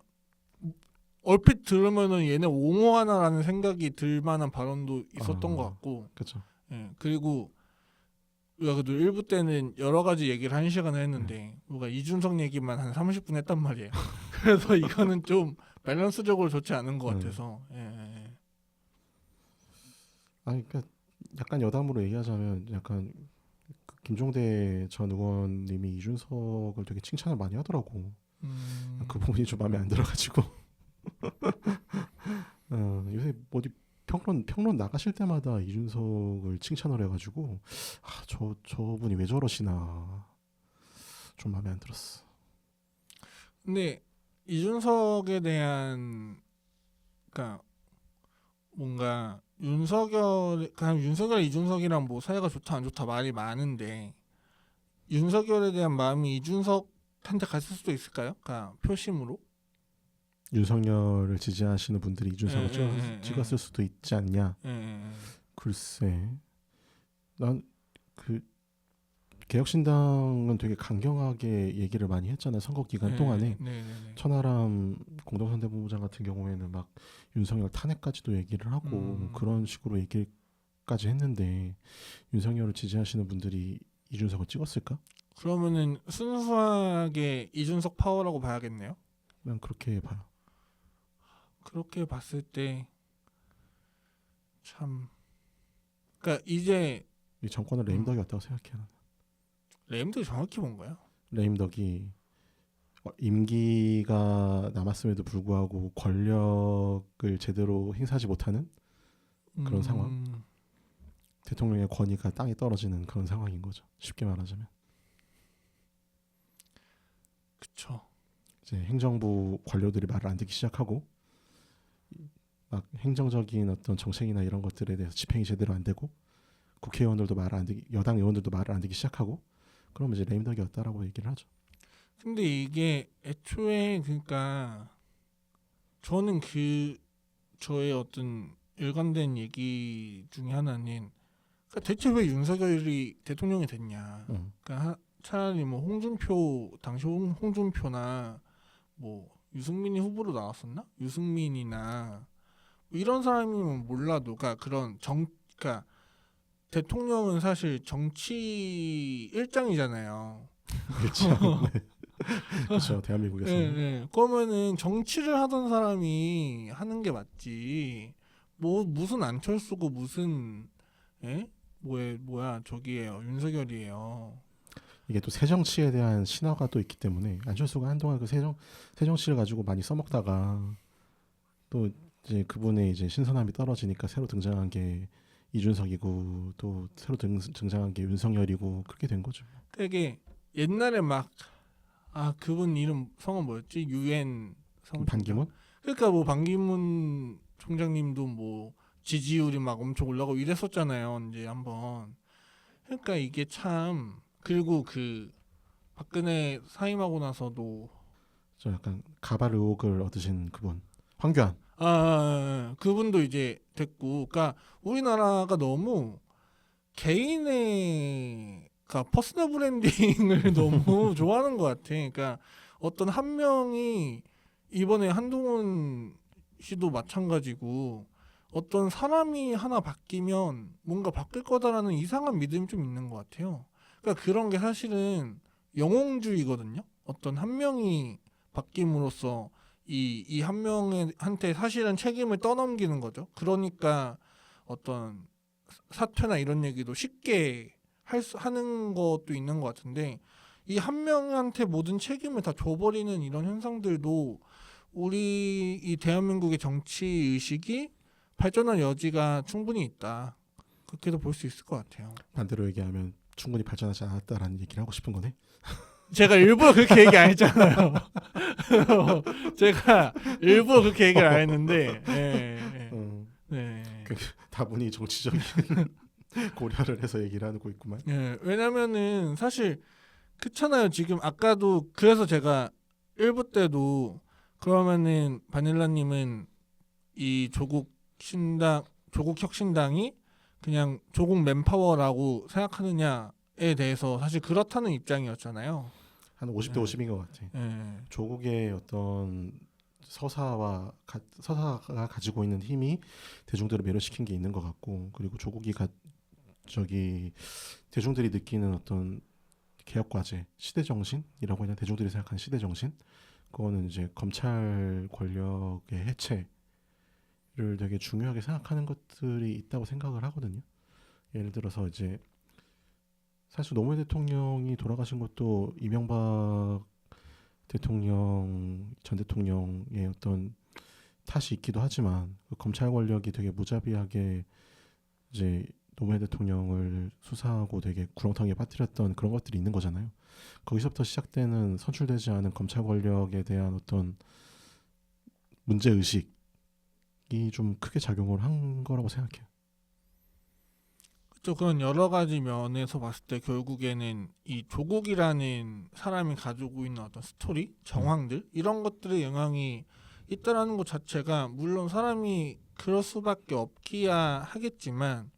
얼핏 들으면은 얘네 옹호하나라는 생각이 들 만한 발언도 있었던 것 같고, 그렇죠. 예, 그리고 우리가 그래도 1부 때는 여러 가지 얘기를 1시간을 했는데 우리가 이준석 얘기만 한 30분 했단 말이에요. 그래서 이거는 좀 밸런스적으로 좋지 않은 것 같아서. 예. 그러니까 약간 여담으로 얘기하자면 약간 그 김종대 전 의원님이 이준석을 되게 칭찬을 많이 하더라고. 그 부분이 좀 마음에 안 들어가지고 요새 어디 평론 나가실 때마다 이준석을 칭찬을 해가지고 저분이 왜 저러시나 좀 마음에 안 들었어. 근데 이준석에 대한 그러니까 뭔가 그냥 윤석열 이준석이랑 뭐 사이가 좋다 안 좋다 말이 많은데 윤석열에 대한 마음이 이준석한테 갔을 수도 있을까요? 그러니까 표심으로? 윤석열을 지지하시는 분들이 이준석을 찍었을 수도 있지 않냐. 글쎄, 난 그 개혁신당은 되게 강경하게 얘기를 많이 했잖아요. 선거 기간 동안에. 천하람 공동선대본부장 같은 경우에는 막 윤석열 탄핵까지도 얘기를 하고 그런 식으로 얘기까지 했는데 윤석열을 지지하시는 분들이 이준석을 찍었을까? 그러면은 순수하게 이준석 파워라고 봐야겠네요. 난 그렇게 봐요. 그렇게 봤을 때 참, 그러니까 이제 이 정권은 레임덕이 왔다고 생각해요. 나는. 레임덕이 정확히 뭔가요? 레임덕이 임기가 남았음에도 불구하고 권력을 제대로 행사하지 못하는 그런 상황. 대통령의 권위가 땅에 떨어지는 그런 상황인 거죠. 쉽게 말하자면. 그쵸. 이제 행정부 관료들이 말을 안 듣기 시작하고 막 행정적인 어떤 정책이나 이런 것들에 대해서 집행이 제대로 안 되고 국회의원들도 말을 안 듣기, 여당 의원들도 말을 안 듣기 시작하고 그러면 이제 레임덕이 왔다라고 얘기를 하죠. 근데 이게 애초에 그러니까 저는 저의 어떤 일관된 얘기 중에 하나는 그러니까 대체 왜 윤석열이 대통령이 됐냐. 그러니까 차라리 뭐 홍준표 당시 홍준표나 뭐 유승민이 후보로 나왔었나? 유승민이나 뭐 이런 사람이면 몰라도 그러니까 그러니까 대통령은 사실 정치 일장이잖아요. 그렇죠. 네. 그렇죠. 대한민국에서. 그러면은 정치를 하던 사람이 하는 게 맞지. 뭐 무슨 안철수고 무슨 뭐야 저기예요 윤석열이에요. 이게 또 새정치에 대한 신화가 또 있기 때문에 안철수가 한동안 그 새정치를 가지고 많이 써먹다가 또 이제 그분의 이제 신선함이 떨어지니까 새로 등장한 게 이준석이고 또 새로 등장한 게 윤석열이고 그렇게 된 거죠. 되게 옛날에 막 그분 이름 성은 뭐였지? 유엔 반기문? 그러니까 뭐 반기문 총장님도 뭐 지지율이 막 엄청 올라가고 이랬었잖아요. 이제 한번. 그러니까 이게 참 그리고 그 박근혜 사임하고 나서도 저 약간 가발 의혹을 얻으신 그분 황교안. 그분도 이제 됐고, 그러니까 우리나라가 너무 개인의 그러니까 퍼스널 브랜딩을 너무 좋아하는 것 같아. 그러니까 어떤 한 명이 이번에 한동훈 씨도 마찬가지고 어떤 사람이 하나 바뀌면 뭔가 바뀔 거다라는 이상한 믿음이 좀 있는 것 같아요. 그러니까 그런 게 사실은 영웅주의거든요. 어떤 한 명이 바뀜으로써 이 한 명한테 사실은 책임을 떠넘기는 거죠. 그러니까 어떤 사퇴나 이런 얘기도 쉽게 하는 것도 있는 것 같은데 이 한 명한테 모든 책임을 다 줘버리는 이런 현상들도 우리 이 대한민국의 정치 의식이 발전할 여지가 충분히 있다. 그렇게도 볼 수 있을 것 같아요. 반대로 얘기하면 충분히 발전하지 않았다라는 얘기를 하고 싶은 거네. 제가 일부러 그렇게 얘기 안 했잖아요. 제가 일부러 그렇게 얘기를 안 했는데, 네. 다분히 정치적인 고려를 해서 얘기를 하고 있구만. 왜냐면은 사실 그렇잖아요. 지금 아까도 그래서 제가 1부 때도 그러면은 바닐라님은 이 조국 혁신당이 그냥 조국 맨파워라고 생각하느냐에 대해서 사실 그렇다는 입장이었잖아요. 한 50대 50인 것 같아. 조국의 어떤 서사가 가지고 있는 힘이 대중들을 매료시킨 게 있는 것 같고, 그리고 조국이 대중들이 느끼는 어떤 개혁 과제, 시대 정신이라고 하냐, 대중들이 생각하는 시대 정신, 그거는 이제 검찰 권력의 해체를 되게 중요하게 생각하는 것들이 있다고 생각을 하거든요. 예를 들어서 이제 사실 노무현 대통령이 돌아가신 것도 이명박 전 대통령의 어떤 탓이 있기도 하지만 그 검찰 권력이 되게 무자비하게 이제 노무현 대통령을 수사하고 되게 구렁텅이에 빠뜨렸던 그런 것들이 있는 거잖아요. 거기서부터 시작되는 선출되지 않은 검찰 권력에 대한 어떤 문제 의식이 좀 크게 작용을 한 거라고 생각해요. 그렇죠. 그런 여러 가지 면에서 봤을 때 결국에는 이 조국이라는 사람이 가지고 있는 어떤 스토리, 정황들 이런 것들의 영향이 있다라는 것 자체가 물론 사람이 그럴 수밖에 없기야 하겠지만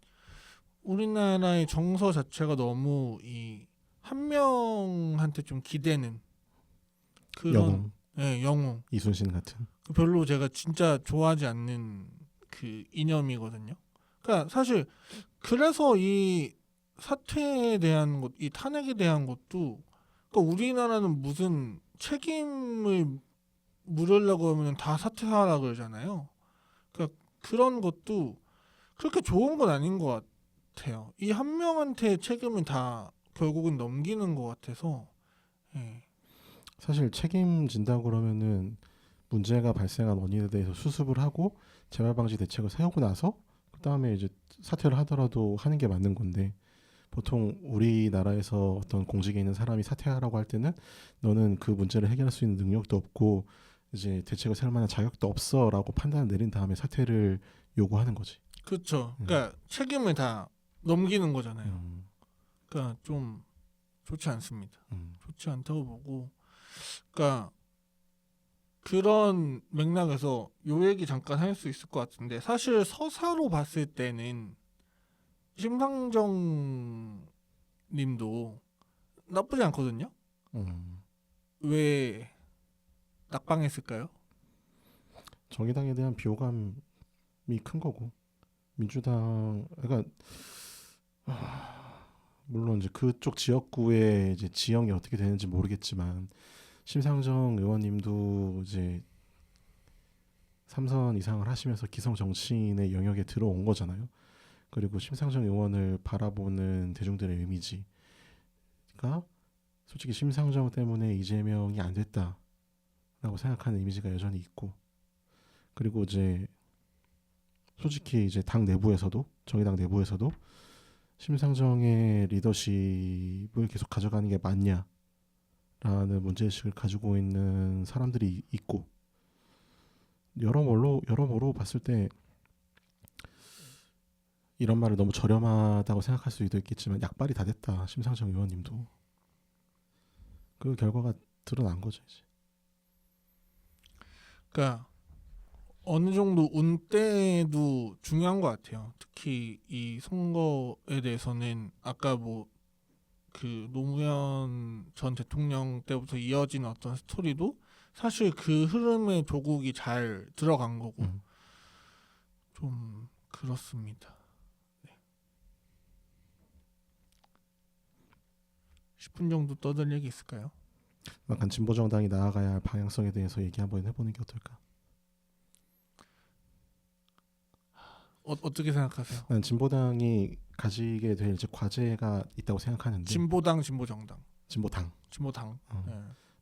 우리나라의 정서 자체가 너무 이 한 명한테 좀 기대는 그런 영웅 이순신 같은 별로 제가 진짜 좋아하지 않는 그 이념이거든요. 그러니까 사실 그래서 이 사퇴에 대한 것, 이 탄핵에 대한 것도 그러니까 우리나라는 무슨 책임을 물으려고 하면 다 사퇴하라 그러잖아요. 그러니까 그런 것도 그렇게 좋은 건 아닌 것 같아요. 이 한 명한테 책임을 다 결국은 넘기는 것 같아서. 사실 책임진다고 그러면은 문제가 발생한 원인에 대해서 수습을 하고 재발 방지 대책을 세우고 나서 그 다음에 이제 사퇴를 하더라도 하는 게 맞는 건데, 보통 우리나라에서 어떤 공직에 있는 사람이 사퇴하라고 할 때는 너는 그 문제를 해결할 수 있는 능력도 없고 이제 대책을 세울 만한 자격도 없어라고 판단을 내린 다음에 사퇴를 요구하는 거지. 그렇죠. 그러니까 책임을 다 넘기는 거잖아요. 그러니까 좀 좋지 않습니다. 좋지 않다고 보고, 그러니까 그런 맥락에서 요 얘기 잠깐 할 수 있을 것 같은데 사실 서사로 봤을 때는 심상정 님도 나쁘지 않거든요. 왜 낙방했을까요? 정의당에 대한 비호감이 큰 거고, 민주당 그러니까 물론 이제 그쪽 지역구의 이제 지형이 어떻게 되는지 모르겠지만 심상정 의원님도 이제 3선 이상을 하시면서 기성 정치인의 영역에 들어온 거잖아요. 그리고 심상정 의원을 바라보는 대중들의 이미지가 솔직히 심상정 때문에 이재명이 안 됐다라고 생각하는 이미지가 여전히 있고, 그리고 이제 솔직히 이제 당 내부에서도 정의당 내부에서도 심상정의 리더십을 계속 가져가는 게 맞냐라는 문제의식을 가지고 있는 사람들이 있고, 여러모로 봤을 때 이런 말을 너무 저렴하다고 생각할 수도 있겠지만 약발이 다 됐다. 심상정 의원님도 그 결과가 드러난 거죠 이제. 그러니까 어느 정도 운때도 중요한 것 같아요. 특히 이 선거에 대해서는 아까 뭐 그 노무현 전 대통령 때부터 이어진 어떤 스토리도 사실 그 흐름에 조국이 잘 들어간 거고 좀 그렇습니다. 네. 10분 정도 떠들 얘기 있을까요? 약간 진보 정당이 나아가야 할 방향성에 대해서 얘기 한번 해보는 게 어떨까? 어떻게 생각하세요? 난 진보당이 가지게 될 이제 과제가 있다고 생각하는데. 진보당, 진보정당, 진보당. 진보당. 네.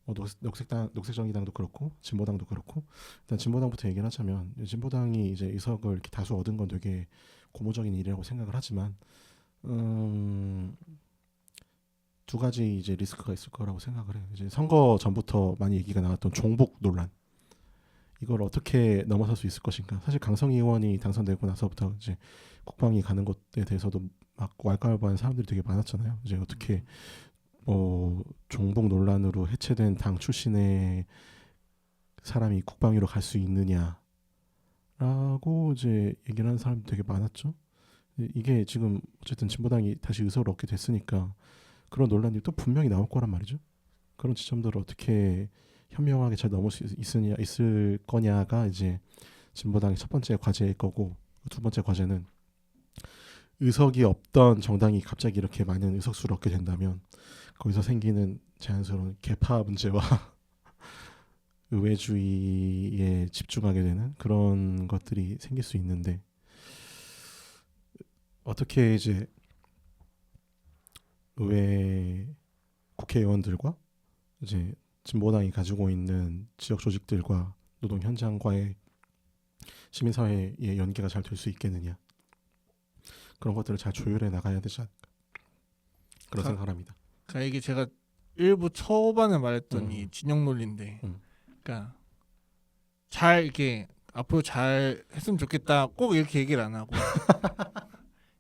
뭐 녹색당, 녹색정의당도 그렇고 진보당도 그렇고 일단 진보당부터 얘기를 하자면 진보당이 이제 의석을 이렇게 다수 얻은 건 되게 고무적인 일이라고 생각을 하지만 두 가지 이제 리스크가 있을 거라고 생각을 해요. 이제 선거 전부터 많이 얘기가 나왔던 종북 논란. 이걸 어떻게 넘어설 수 있을 것인가. 사실 강성희 의원이 당선되고 나서부터 이제 국방위 가는 것에 대해서도 막 왈가왈부하는 사람들이 되게 많았잖아요. 이제 어떻게 종북 논란으로 해체된 당 출신의 사람이 국방위로 갈 수 있느냐라고 이제 얘기를 하는 사람들이 되게 많았죠. 이게 지금 어쨌든 진보당이 다시 의석을 얻게 됐으니까 그런 논란이 또 분명히 나올 거란 말이죠. 그런 지점들을 어떻게 현명하게 잘 넘을 수 있을 거냐가 이제 진보당의 첫 번째 과제일 거고, 두 번째 과제는 의석이 없던 정당이 갑자기 이렇게 많은 의석수를 얻게 된다면 거기서 생기는 자연스러운 계파 문제와 의회주의에 집중하게 되는 그런 것들이 생길 수 있는데, 어떻게 이제 의회 국회의원들과 이제 진보당이 가지고 있는 지역 조직들과 노동 현장과의 시민사회의 연계가 잘 될 수 있겠느냐, 그런 것들을 잘 조율해 나가야 되지 않을까, 그런 생각을 합니다. 그러니까 이게 제가 일부 초반에 말했던 이 진영 논리인데, 그러니까 잘 이렇게 앞으로 잘 했으면 좋겠다 꼭 이렇게 얘기를 안 하고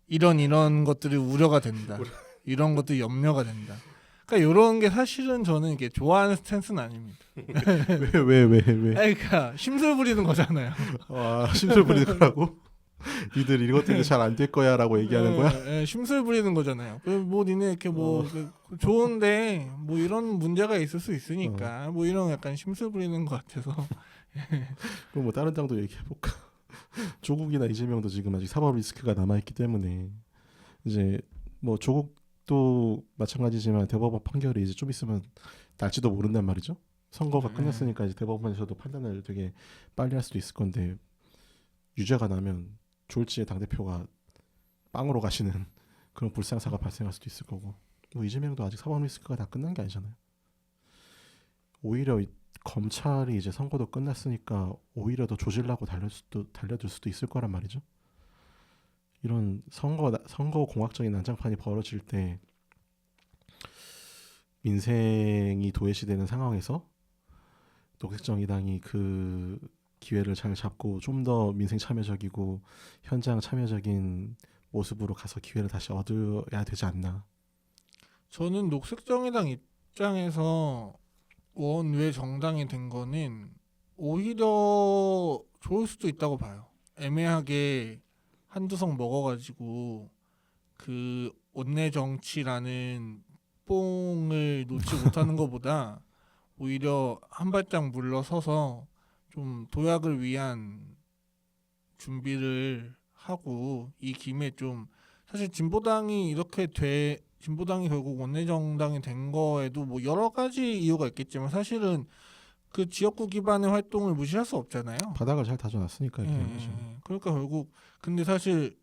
이런 것들이 우려가 된다, 이런 것들이 염려가 된다. 그러니까 이런 게 사실은 저는 이게 좋아하는 스탠스는 아닙니다. 왜? 아니, 그러니까 심술 부리는 거잖아요. 와, 심술 부리는 거라고? 니들 이것 때문에 잘 안 될 거야라고 얘기하는 거야? 심술 부리는 거잖아요. 뭐 니네 이렇게 뭐 좋은데 뭐 이런 문제가 있을 수 있으니까 뭐 이런 약간 심술 부리는 것 같아서. 그럼 뭐 다른 당도 얘기해 볼까? 조국이나 이재명도 지금 아직 사법 리스크가 남아 있기 때문에 이제 뭐 조국도 마찬가지지만 대법원 판결이 이제 좀 있으면 날지도 모른단 말이죠. 선거가 끝났으니까 이제 대법원에서도 판단을 되게 빨리 할 수도 있을 건데, 유죄가 나면 졸지에 당대표가 빵으로 가시는 그런 불상사가 발생할 수도 있을 거고, 뭐 이재명도 아직 사법 리스크가 다 끝난 게 아니잖아요. 오히려 검찰이 이제 선거도 끝났으니까 오히려 더 조질라고 달려들 수도 있을 거란 말이죠. 이런 선거 공학적인 난장판이 벌어질 때 민생이 도외시되는 상황에서 녹색정의당이 그 기회를 잘 잡고 좀 더 민생 참여적이고 현장 참여적인 모습으로 가서 기회를 다시 얻어야 되지 않나. 저는 녹색정의당 입장에서 원외 정당이 된 거는 오히려 좋을 수도 있다고 봐요. 애매하게 한두 석 먹어가지고 그 원내 정치라는 뽕을 놓지 못하는 것보다 오히려 한 발짝 물러서서 좀 도약을 위한 준비를 하고, 이 김에 좀 사실 진보당이 결국 원내정당이 된 거에도 뭐 여러 가지 이유가 있겠지만 사실은 그 지역구 기반의 활동을 무시할 수 없잖아요. 바닥을 잘 다져놨으니까. 그러니까 결국 근데 사실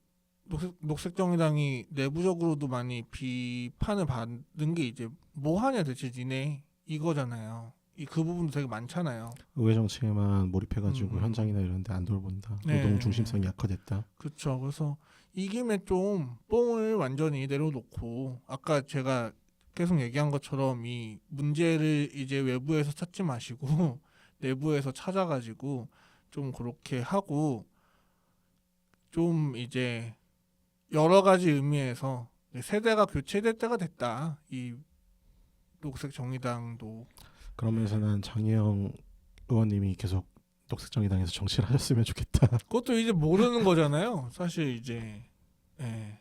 녹색정의당이 내부적으로도 많이 비판을 받는 게 이제 뭐 하냐 대체 니네 이거잖아요. 그 부분도 되게 많잖아요. 의회 정치에만 몰입해가지고 현장이나 이런 데 안 돌본다. 노동 중심성이 약화됐다. 그렇죠. 그래서 이 김에 좀 뽕을 완전히 내려놓고, 아까 제가 계속 얘기한 것처럼 이 문제를 이제 외부에서 찾지 마시고 내부에서 찾아가지고 좀 그렇게 하고, 좀 이제 여러 가지 의미에서 세대가 교체될 때가 됐다. 이 녹색 정의당도. 그러면서 난 장혜영 의원님이 계속 녹색정의당에서 정치를 하셨으면 좋겠다. 그것도 이제 모르는 거잖아요. 사실 이제 예.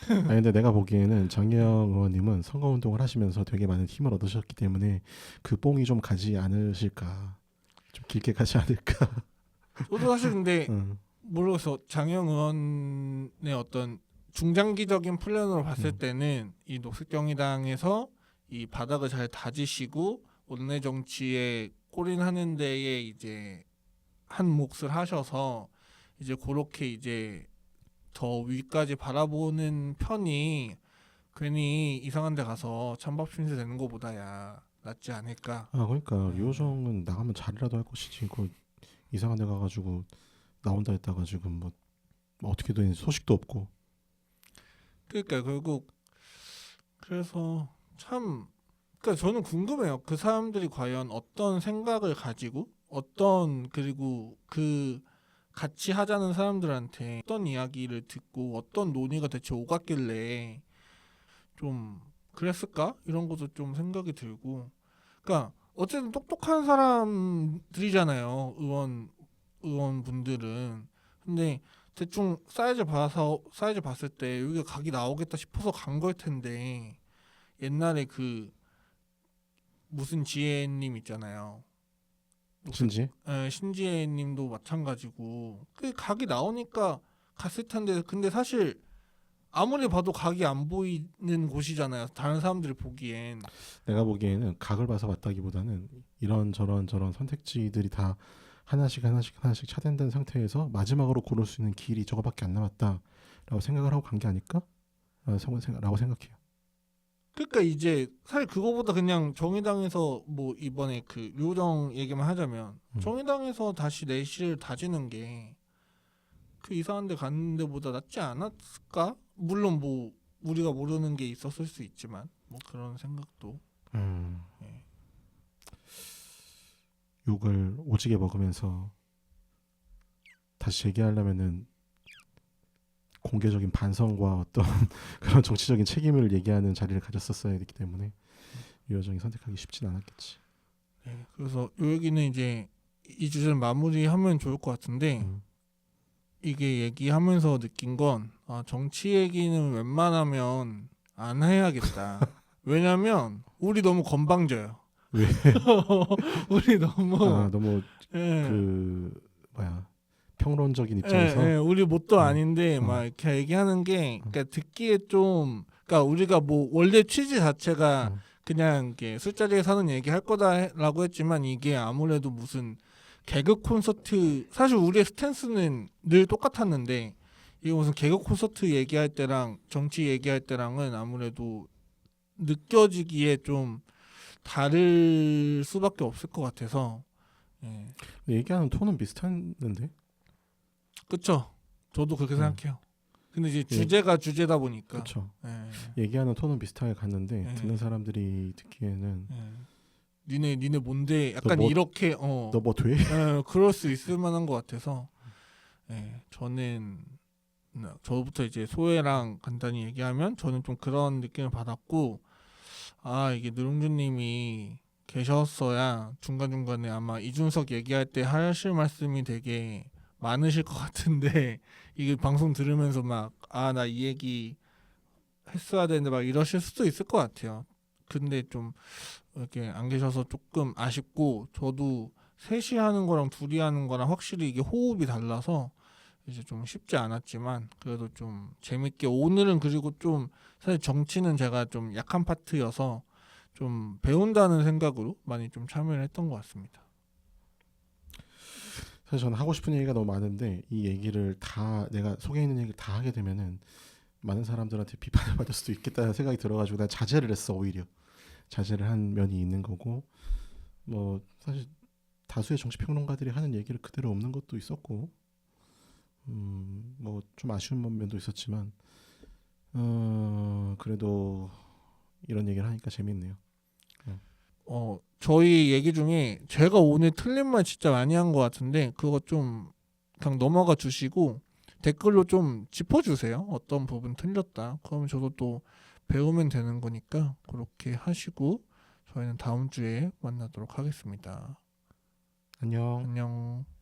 아니 근데 내가 보기에는 장혜영 의원님은 선거운동을 하시면서 되게 많은 힘을 얻으셨기 때문에 그 뽕이 좀 가지 않으실까, 좀 길게 가지 않을까. 저도 사실 근데 응. 모르겠어. 장영 의원의 어떤 중장기적인 플랜으로 봤을 음. 때는 이 녹색정의당에서 이 바닥을 잘 다지시고 원내 정치에 골인하는 데에 이제 한 몫을 하셔서 이제 그렇게 이제 더 위까지 바라보는 편이 괜히 이상한 데 가서 찬밥 신세 되는 것보다야 낫지 않을까. 아 그러니까 류호정은 나가면 잘이라도 할 것이지. 그 이상한 데 가가지고 나온다 했다가 지금 뭐 어떻게 된 소식도 없고. 그러니까 결국 그래서 참 그러니까 저는 궁금해요. 그 사람들이 과연 어떤 생각을 가지고 어떤 그리고 그 같이 하자는 사람들한테 어떤 이야기를 듣고 어떤 논의가 대체 오갔길래 좀 그랬을까? 이런 것도 좀 생각이 들고. 그러니까 어쨌든 똑똑한 사람들이잖아요. 의원분들은. 근데 대충 사이즈 봤을 때 여기가 각이 나오겠다 싶어서 간 걸 텐데 옛날에 그 무슨 지혜님 있잖아요. 진지? 신지혜님도 마찬가지고 그 각이 나오니까 갔을 텐데 근데 사실 아무리 봐도 각이 안 보이는 곳이잖아요. 다른 사람들이 보기엔. 내가 보기에는 각을 봐서 봤다기보다는 이런 저런 선택지들이 다 하나씩 차단된 상태에서 마지막으로 고를 수 있는 길이 저거밖에 안 남았다라고 생각을 하고 간 게 아닐까? 라고 생각해요. 그러니까 이제 사실 그거보다 그냥 정의당에서 뭐 이번에 그 류호정 얘기만 하자면 정의당에서 다시 내실을 다지는 게 그 이상한 데 가는 데보다 낫지 않았을까? 물론 뭐 우리가 모르는 게 있었을 수 있지만 뭐 그런 생각도. 예. 욕을 오지게 먹으면서 다시 재기하려면은 공개적인 반성과 어떤 그런 정치적인 책임을 얘기하는 자리를 가졌었어야 되기 때문에 유여정이 선택하기 쉽진 않았겠지. 예. 그래서 이 얘기는 이제 이 주제를 마무리하면 좋을 것 같은데 이게 얘기하면서 느낀 건 정치 얘기는 웬만하면 안 해야겠다. 왜냐면 우리 너무 건방져요. 왜? 우리 너무 너무 예. 그 뭐야 평론적인 입장에서 예, 우리 뭣도 아닌데 어. 막 이렇게 얘기하는 게 그러니까 듣기에 좀 그러니까 우리가 뭐 원래 취지 자체가 그냥 이렇게 술자리에 사는 얘기 할 거다라고 했지만 이게 아무래도 무슨 개그 콘서트 사실 우리의 스탠스는 늘 똑같았는데 이게 무슨 개그 콘서트 얘기할 때랑 정치 얘기할 때랑은 아무래도 느껴지기에 좀 다를 수밖에 없을 것 같아서 예. 얘기하는 톤은 비슷했는데. 그쵸. 저도 그렇게 생각해요. 근데 이제 주제가 주제다 보니까. 그렇죠. 예. 얘기하는 톤은 비슷하게 갔는데 듣는 사람들이 듣기에는 니네 뭔데 약간 너 뭐, 이렇게 너 뭐 돼? 그럴 수 있을 만한 것 같아서 저는 저부터 이제 소혜랑 간단히 얘기하면 저는 좀 그런 느낌을 받았고 이게 누룽주님이 계셨어야 중간중간에 아마 이준석 얘기할 때 하실 말씀이 되게 많으실 것 같은데 이게 방송 들으면서 막 나 이 얘기 했어야 되는데 막 이러실 수도 있을 것 같아요. 근데 좀 이렇게 안 계셔서 조금 아쉽고 저도 셋이 하는 거랑 둘이 하는 거랑 확실히 이게 호흡이 달라서 이제 좀 쉽지 않았지만 그래도 좀 재밌게 오늘은 그리고 좀 사실 정치는 제가 좀 약한 파트여서 좀 배운다는 생각으로 많이 좀 참여를 했던 것 같습니다. 사실 저는 하고 싶은 얘기가 너무 많은데 이 얘기를 다 내가 속에 있는 얘기를 다 하게 되면은 많은 사람들한테 비판을 받을 수도 있겠다는 생각이 들어가지고 난 자제를 했어. 오히려 자제를 한 면이 있는 거고 뭐 사실 다수의 정치평론가들이 하는 얘기를 그대로 없는 것도 있었고 뭐 좀 아쉬운 면도 있었지만 그래도 이런 얘기를 하니까 재밌네요. 저희 얘기 중에 제가 오늘 틀린 말 진짜 많이 한 것 같은데 그거 좀 그냥 넘어가 주시고 댓글로 좀 짚어주세요. 어떤 부분 틀렸다. 그러면 저도 또 배우면 되는 거니까 그렇게 하시고 저희는 다음 주에 만나도록 하겠습니다. 안녕. 안녕.